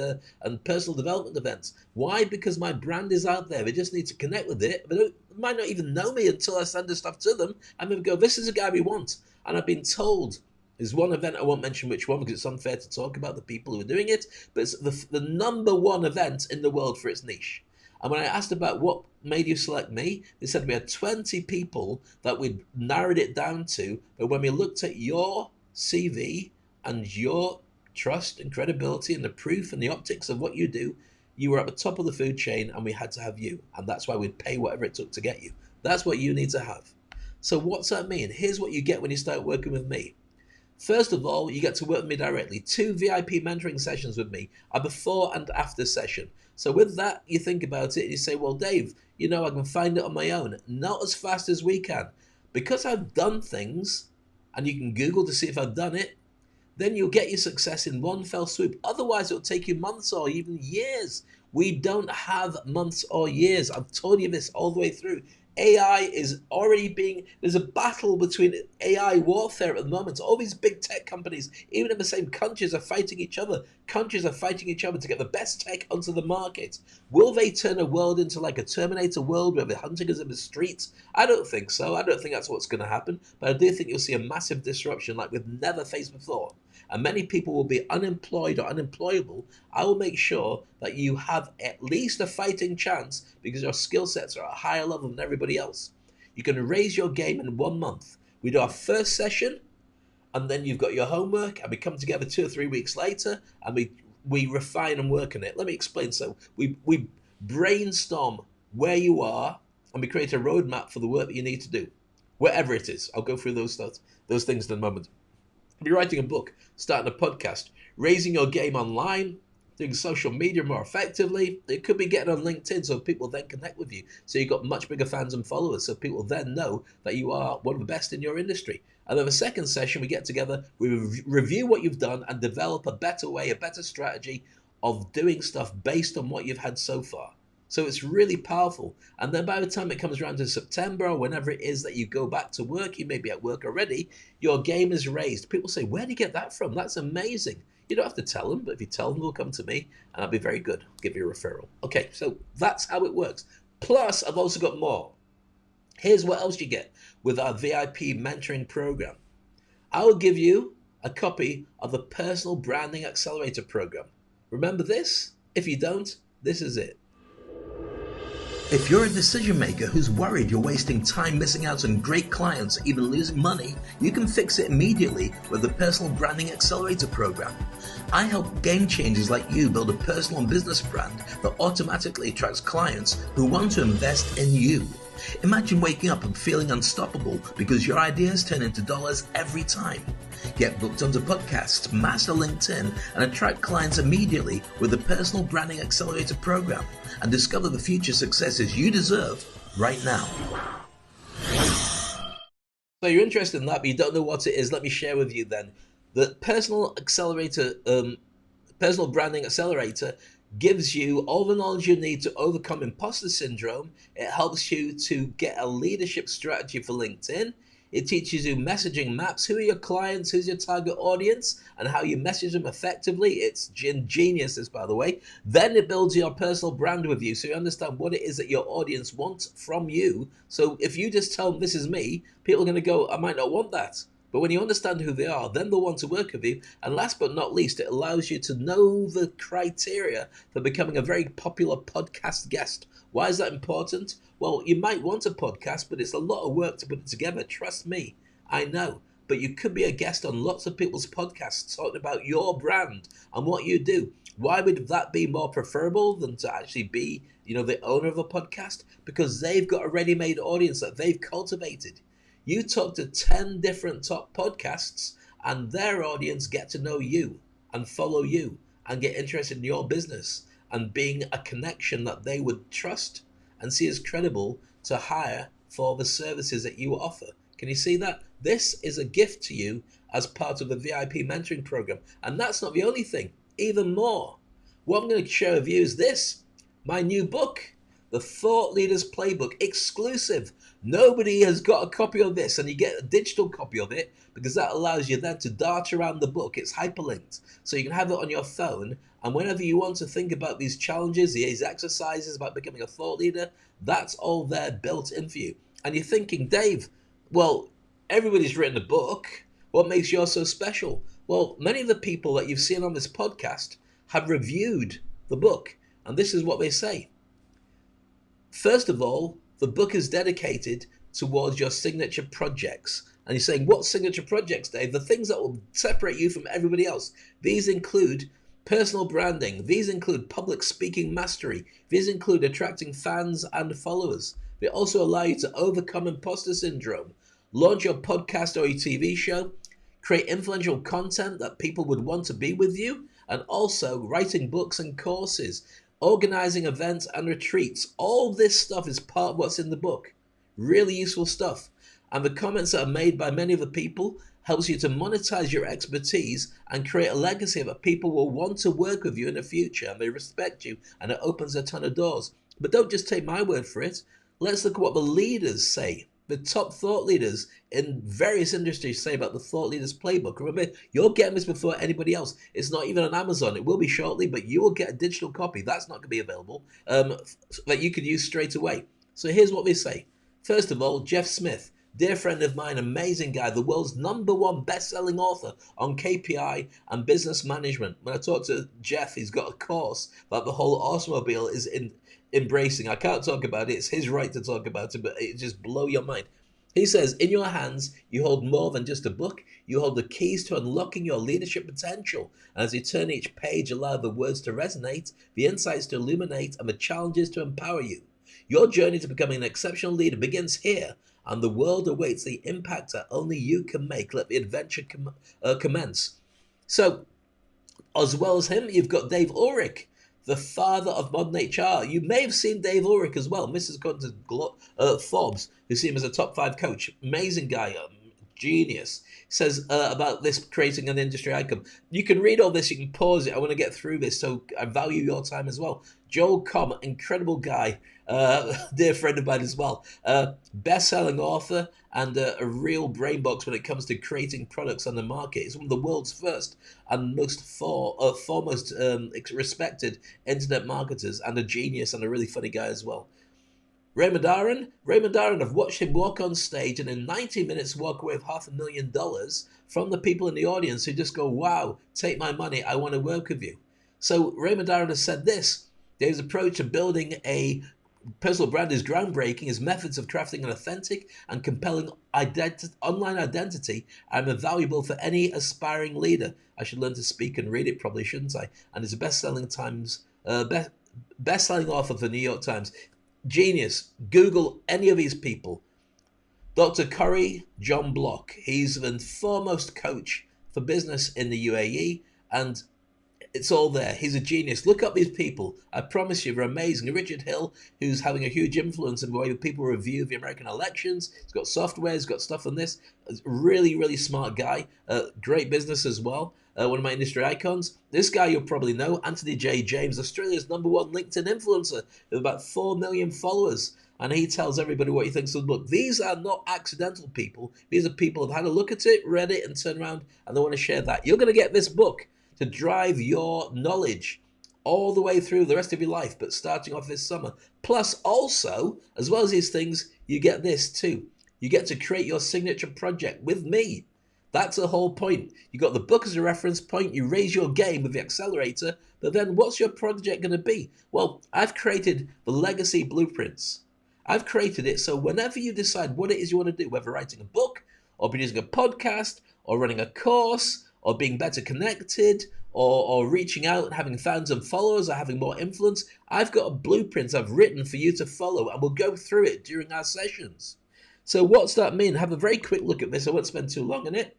personal development events. Why? Because my brand is out there. They just need to connect with it. They might not even know me until I send the stuff to them. And they go, this is a guy we want. And I've been told, there's one event, I won't mention which one because it's unfair to talk about the people who are doing it, but it's the number 1 event in the world for its niche. And when I asked about what made you select me, they said we had 20 people that we'd narrowed it down to. But when we looked at your CV and your trust and credibility and the proof and the optics of what you do, you were at the top of the food chain and we had to have you. And that's why we'd pay whatever it took to get you. That's what you need to have. So what's that mean? Here's what you get when you start working with me. First of all, you get to work with me directly. 2 VIP mentoring sessions with me, a before and after session. So with that, you think about it and you say, well, Dave, I can find it on my own. Not as fast as we can. Because I've done things, and you can Google to see if I've done it, then you'll get your success in one fell swoop. Otherwise, it'll take you months or even years. We don't have months or years. I've told you this all the way through. AI is already there's a battle between AI warfare at the moment. All these big tech companies, even in the same countries, are fighting each other. Countries are fighting each other to get the best tech onto the market. Will they turn a world into like a Terminator world where they're hunting us in the streets? I don't think so. I don't think that's what's going to happen. But I do think you'll see a massive disruption like we've never faced before. And many people will be unemployed or unemployable. I will make sure that you have at least a fighting chance because your skill sets are at a higher level than everybody else. You can raise your game in 1 month. We do our first session, and then you've got your homework, and we come together 2 or 3 weeks later, and we refine and work on it. Let me explain. So we brainstorm where you are, and we create a roadmap for the work that you need to do, wherever it is. I'll go through those things in a moment. Be writing a book, starting a podcast, raising your game online, doing social media more effectively. It could be getting on LinkedIn so people then connect with you. So you've got much bigger fans and followers. So people then know that you are one of the best in your industry. And then the second session, we get together, we review what you've done and develop a better way, a better strategy of doing stuff based on what you've had so far. So it's really powerful. And then by the time it comes around to September or whenever it is that you go back to work, you may be at work already, your game is raised. People say, where do you get that from? That's amazing. You don't have to tell them, but if you tell them, they'll come to me and I'll be very good. I'll give you a referral. Okay, so that's how it works. Plus, I've also got more. Here's what else you get with our VIP mentoring program. I will give you a copy of the Personal Branding Accelerator program. Remember this? If you don't, this is it. If you're a decision maker who's worried you're wasting time missing out on great clients or even losing money, you can fix it immediately with the Personal Branding Accelerator program. I help game changers like you build a personal and business brand that automatically attracts clients who want to invest in you. Imagine waking up and feeling unstoppable because your ideas turn into dollars every time. Get booked onto podcasts, master LinkedIn, and attract clients immediately with the Personal Branding Accelerator program and discover the future successes you deserve right now. So you're interested in that, but you don't know what it is. Let me share with you then. The Personal Branding Accelerator gives you all the knowledge you need to overcome imposter syndrome. It helps you to get a leadership strategy for LinkedIn. It teaches you messaging maps, who are your clients, who's your target audience, and how you message them effectively. It's genius, this, by the way. Then it builds your personal brand with you, so you understand what it is that your audience wants from you. So if you just tell them, this is me, people are going to go, I might not want that. But when you understand who they are, then they'll want to work with you. And last but not least, it allows you to know the criteria for becoming a very popular podcast guest. Why is that important? Well, you might want a podcast, but it's a lot of work to put it together. Trust me, I know. But you could be a guest on lots of people's podcasts talking about your brand and what you do. Why would that be more preferable than to actually be, the owner of a podcast? Because they've got a ready-made audience that they've cultivated. You talk to 10 different top podcasts and their audience get to know you and follow you and get interested in your business and being a connection that they would trust and see as credible to hire for the services that you offer. Can you see that? This is a gift to you as part of the VIP mentoring program. And that's not the only thing, even more. What I'm going to share with you is this, my new book, The Thought Leaders Playbook, exclusive. Nobody has got a copy of this, and you get a digital copy of it because that allows you then to dart around the book. It's hyperlinked, so you can have it on your phone, and whenever you want to think about these challenges, these exercises about becoming a thought leader, that's all there built in for you. And you're thinking, Dave, well, everybody's written a book. What makes yours so special? Well, many of the people that you've seen on this podcast have reviewed the book, and this is what they say. First of all, the book is dedicated towards your signature projects. And you're saying, what signature projects, Dave? The things that will separate you from everybody else. These include personal branding. These include public speaking mastery. These include attracting fans and followers. They also allow you to overcome imposter syndrome, launch your podcast or your TV show, create influential content that people would want to be with you, and also writing books and courses, organizing events and retreats. All this stuff is part of what's in the book. Really useful stuff. And the comments that are made by many of the people helps you to monetize your expertise and create a legacy that people will want to work with you in the future and they respect you, and it opens a ton of doors. But don't just take my word for it. Let's look at what the leaders say. The top thought leaders in various industries say about the thought leaders playbook. Remember, you're getting this before anybody else. It's not even on Amazon. It will be shortly, but you will get a digital copy. That's not going to be available that you could use straight away. So here's what they say. First of all, Jeff Smith, dear friend of mine, amazing guy, the world's #1 best-selling author on KPI and business management. When I talk to Jeff, he's got a course that the whole automobile is embracing. I can't talk about it. It's his right to talk about it, but it just blow your mind. He says, in your hands, you hold more than just a book. You hold the keys to unlocking your leadership potential. And as you turn each page, allow the words to resonate, the insights to illuminate, and the challenges to empower you. Your journey to becoming an exceptional leader begins here, and the world awaits the impact that only you can make. Let the adventure commence. So, as well as him, you've got Dave Ulrich, the father of modern HR. You may have seen Dave Ulrich as well. Mrs. According to Forbes, who see him as a top 5 coach. Amazing guy, genius. Says about this creating an industry icon. You can read all this, you can pause it. I want to get through this, so I value your time as well. Joel Comm, incredible guy, dear friend of mine as well. Best-selling author and a real brain box when it comes to creating products on the market. He's one of the world's first and most foremost respected internet marketers, and a genius and a really funny guy as well. Raymond Aron, I've watched him walk on stage and in 90 minutes walk away with $500,000 from the people in the audience who just go, wow, take my money, I want to work with you. So Raymond Aron has said this: Dave's approach to building a personal brand is groundbreaking. His methods of crafting an authentic and compelling online identity are invaluable for any aspiring leader. I should learn to speak and read it, probably, shouldn't I? And he's a best-selling author for the New York Times. Genius. Google any of these people. Dr. Corey John Block. He's the foremost coach for business in the UAE, and it's all there. He's a genius. Look up these people. I promise you, they're amazing. Richard Hill, who's having a huge influence in the way people review the American elections. He's got software. He's got stuff on this. Really, really smart guy. Great business as well. One of my industry icons. This guy you'll probably know, Anthony J. James, Australia's #1 LinkedIn influencer with about 4 million followers. And he tells everybody what he thinks of the book. These are not accidental people. These are people who've had a look at it, read it, and turned around, and they want to share that. You're going to get this book to drive your knowledge all the way through the rest of your life, but starting off this summer. Plus, also, as well as these things, you get this too. You get to create your signature project with me. That's the whole point. You got the book as a reference point, you raise your game with the accelerator, but then what's your project going to be? Well, I've created the legacy blueprints. I've created it so whenever you decide what it is you want to do, whether writing a book, or producing a podcast, or running a course, or being better connected, or reaching out and having thousands of followers, or having more influence, I've got a blueprint I've written for you to follow, and we'll go through it during our sessions. So what's that mean? Have a very quick look at this. I won't spend too long on it.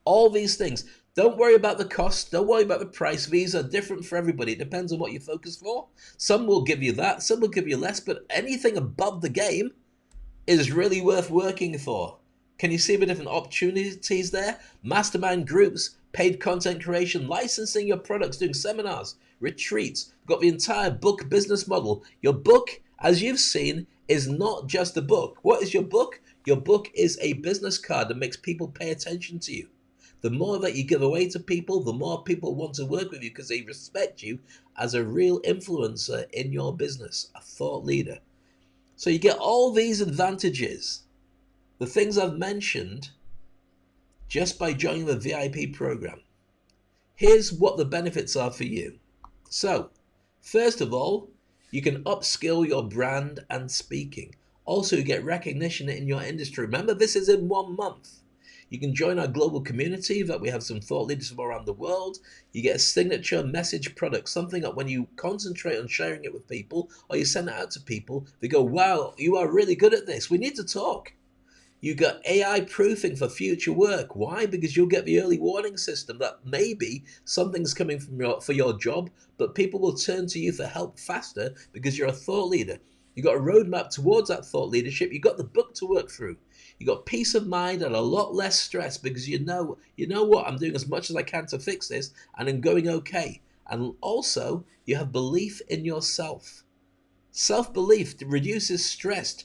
All these things. Don't worry about the cost. Don't worry about the price. These are different for everybody. It depends on what you focus for. Some will give you that. Some will give you less. But anything above the game is really worth working for. Can you see the different opportunities there? Mastermind groups, paid content creation, licensing your products, doing seminars, retreats. Got the entire book business model. Your book, as you've seen, is not just a book. What is your book? Your book is a business card that makes people pay attention to you. The more that you give away to people, the more people want to work with you because they respect you as a real influencer in your business, a thought leader. So you get all these advantages, the things I've mentioned, just by joining the VIP program. Here's what the benefits are for you. So, first of all, you can upskill your brand and speaking. Also, you get recognition in your industry. Remember, this is in 1 month. You can join our global community that we have some thought leaders from around the world. You get a signature message product, something that when you concentrate on sharing it with people or you send it out to people, they go, wow, you are really good at this. We need to talk. You got AI proofing for future work. Why? Because you'll get the early warning system that maybe something's coming for your job, but people will turn to you for help faster because you're a thought leader. You got a roadmap towards that thought leadership. You got the book to work through. You got peace of mind and a lot less stress because you know what, I'm doing as much as I can to fix this and I'm going okay. And also, you have belief in yourself. Self-belief reduces stress.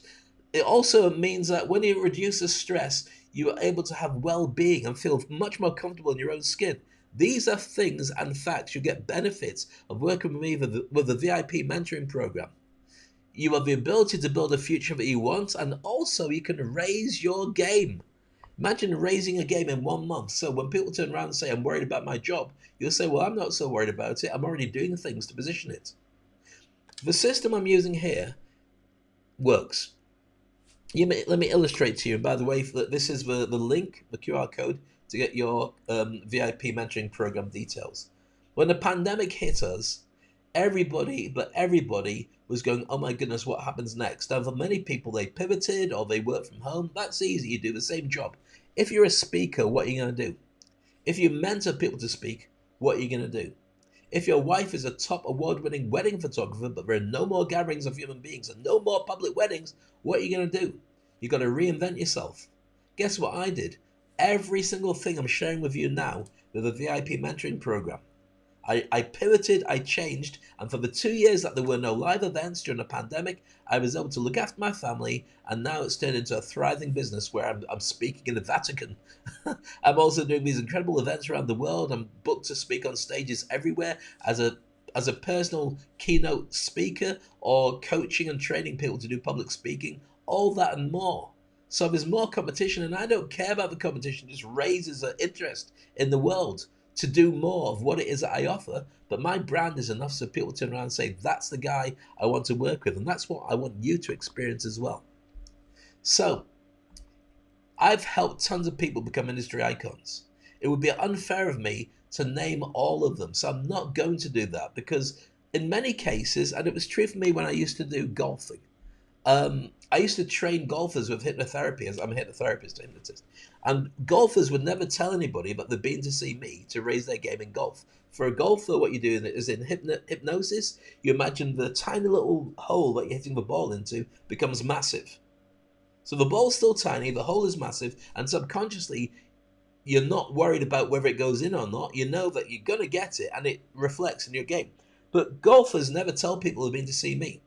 It also means that when you reduce the stress, you are able to have well-being and feel much more comfortable in your own skin. These are things and facts. You get benefits of working with me with the VIP mentoring program. You have the ability to build a future that you want, and also you can raise your game. Imagine raising a game in 1 month. So when people turn around and say, I'm worried about my job, you'll say, well, I'm not so worried about it. I'm already doing things to position it. The system I'm using here works. Let me illustrate to you. And by the way, this is the link, the QR code, to get your VIP mentoring program details. When the pandemic hit us, everybody was going, oh my goodness, what happens next? Now, for many people, they pivoted or they work from home. That's easy. You do the same job. If you're a speaker, what are you going to do? If you mentor people to speak, what are you going to do? If your wife is a top award-winning wedding photographer, but there are no more gatherings of human beings and no more public weddings, what are you going to do? You've got to reinvent yourself. Guess what I did? Every single thing I'm sharing with you now with the VIP mentoring program. I pivoted, I changed, and for the 2 years that there were no live events during the pandemic, I was able to look after my family, and now it's turned into a thriving business where I'm speaking in the Vatican. I'm also doing these incredible events around the world. I'm booked to speak on stages everywhere as a personal keynote speaker or coaching and training people to do public speaking, all that and more. So there's more competition, and I don't care about the competition. It just raises an interest in the world to do more of what it is that I offer. But my brand is enough so people turn around and say, that's the guy I want to work with. And that's what I want you to experience as well. So I've helped tons of people become industry icons. It would be unfair of me to name all of them. So I'm not going to do that because in many cases, and it was true for me when I used to do golfing, I used to train golfers with hypnotherapy, as I'm a hypnotist, and golfers would never tell anybody that they'd been to see me to raise their game in golf. For a golfer, what you do is in hypnosis, you imagine the tiny little hole that you're hitting the ball into becomes massive. So the ball's still tiny, the hole is massive, and subconsciously, you're not worried about whether it goes in or not. You know that you're going to get it, and it reflects in your game. But golfers never tell people who've been to see me.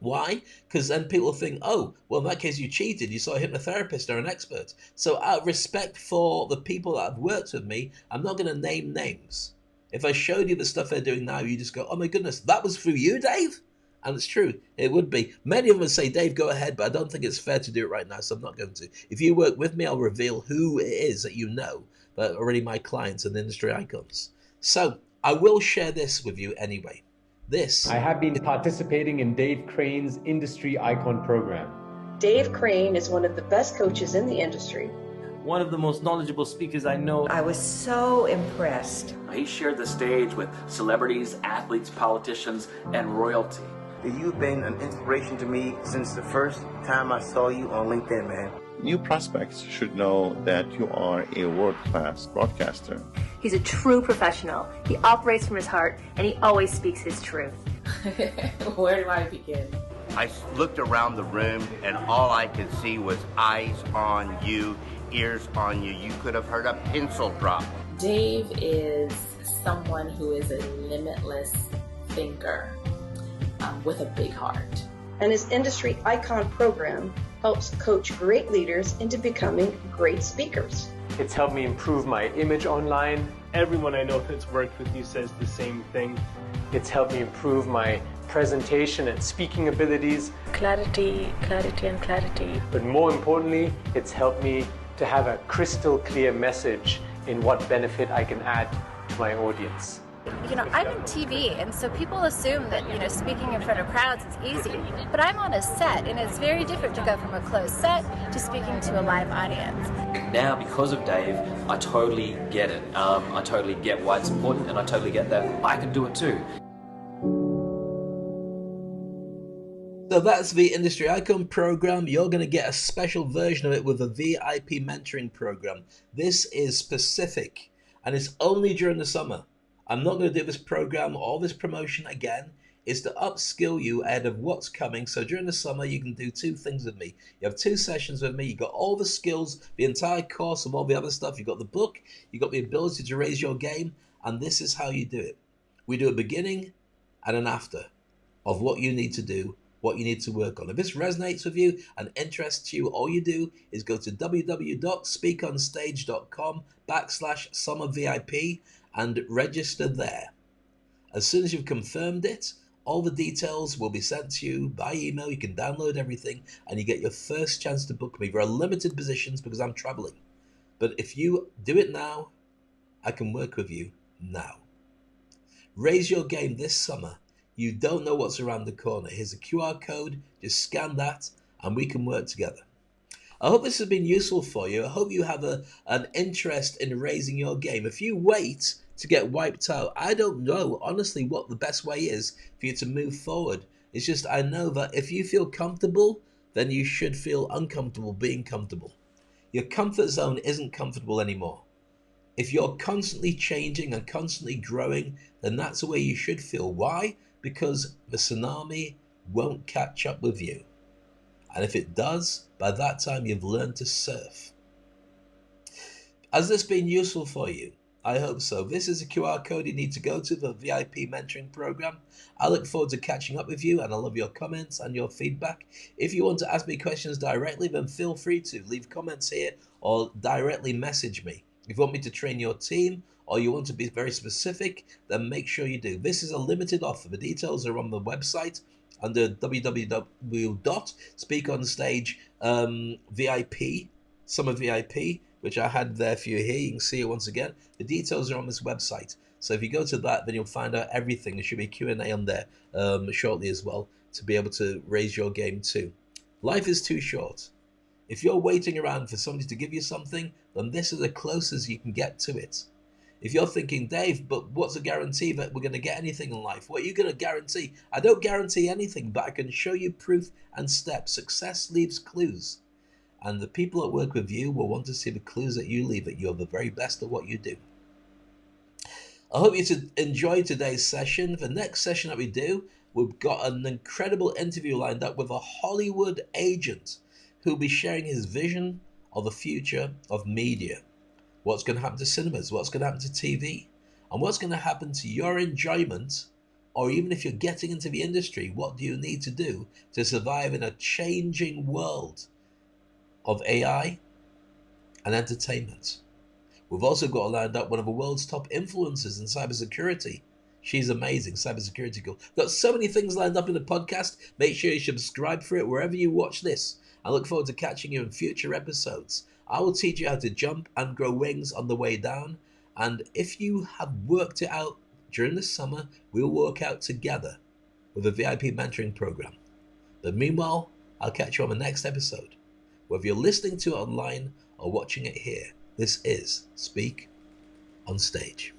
Why? Because then people think, oh, well, in that case, you cheated. You saw a hypnotherapist or an expert. So out of respect for the people that have worked with me, I'm not going to name names. If I showed you the stuff they're doing now, you just go, oh my goodness, that was through you, Dave? And it's true. It would be. Many of them would say, Dave, go ahead, but I don't think it's fair to do it right now, so I'm not going to. If you work with me, I'll reveal who it is that you know that are already my clients and industry icons. So I will share this with you anyway. I have been participating in Dave Crane's Industry Icon program. Dave Crane is one of the best coaches in the industry. One of the most knowledgeable speakers I know. I was so impressed. He shared the stage with celebrities, athletes, politicians, and royalty. You've been an inspiration to me since the first time I saw you on LinkedIn, man. New prospects should know that you are a world-class broadcaster. He's a true professional. He operates from his heart, and he always speaks his truth. Where do I begin? I looked around the room, and all I could see was eyes on you, ears on you. You could have heard a pencil drop. Dave is someone who is a limitless thinker with a big heart. And his Industry Icon program helps coach great leaders into becoming great speakers. It's helped me improve my image online. Everyone I know that's worked with you says the same thing. It's helped me improve my presentation and speaking abilities. Clarity, clarity, and clarity. But more importantly, it's helped me to have a crystal clear message in what benefit I can add to my audience. You know, I'm in TV, and so people assume that, you know, speaking in front of crowds is easy. But I'm on a set, and it's very different to go from a closed set to speaking to a live audience. Now, because of Dave, I totally get it. I totally get why it's important, and I totally get that I can do it too. So that's the Industry Icon program. You're going to get a special version of it with the VIP mentoring program. This is specific, and it's only during the summer. I'm not going to do this program or this promotion again. is to upskill you ahead of what's coming. So during the summer, you can do two things with me. You have two sessions with me. You got all the skills, the entire course of all the other stuff. You got the book, you got the ability to raise your game, and this is how you do it. We do a beginning and an after of what you need to do, what you need to work on. If this resonates with you and interests you, all you do is go to www.speakonstage.com/summervip and register there. As soon as you've confirmed it, all the details will be sent to you by email. You can download everything and you get your first chance to book me. There are limited positions because I'm traveling. But if you do it now, I can work with you now. Raise your game this summer. You don't know what's around the corner. Here's a QR code. Just scan that and we can work together. I hope this has been useful for you. I hope you have an interest in raising your game. If you wait to get wiped out, I don't know, honestly, what the best way is for you to move forward. It's just I know that if you feel comfortable, then you should feel uncomfortable being comfortable. Your comfort zone isn't comfortable anymore. If you're constantly changing and constantly growing, then that's the way you should feel. Why? Because the tsunami won't catch up with you. And if it does, by that time you've learned to surf. Has this been useful for you? I hope so. This is a QR code you need to go to the VIP mentoring program. I look forward to catching up with you, and I love your comments and your feedback. If you want to ask me questions directly, then feel free to leave comments here or directly message me. If you want me to train your team or you want to be very specific, then make sure you do. This is a limited offer. The details are on the website under www.speakonstage VIP, Summer VIP, which I had there for you here. You can see it once again. The details are on this website. So if you go to that, then you'll find out everything. There should be a Q&A on there shortly as well to be able to raise your game too. Life is too short. If you're waiting around for somebody to give you something, then this is the closest you can get to it. If you're thinking, Dave, but what's a guarantee that we're going to get anything in life? What are you going to guarantee? I don't guarantee anything, but I can show you proof and steps. Success leaves clues. And the people that work with you will want to see the clues that you leave, that you're the very best at what you do. I hope you enjoyed today's session. The next session that we do, we've got an incredible interview lined up with a Hollywood agent who'll be sharing his vision of the future of media. What's going to happen to cinemas? What's going to happen to TV? And what's going to happen to your enjoyment? Or even if you're getting into the industry, what do you need to do to survive in a changing world of AI and entertainment? We've also got lined up one of the world's top influencers in cybersecurity. She's amazing, cybersecurity girl. Got so many things lined up in the podcast. Make sure you subscribe for it wherever you watch this. I look forward to catching you in future episodes. I will teach you how to jump and grow wings on the way down. And if you have worked it out during the summer, we'll work out together with a VIP mentoring program. But meanwhile, I'll catch you on the next episode. Whether you're listening to it online or watching it here, this is Speak on Stage.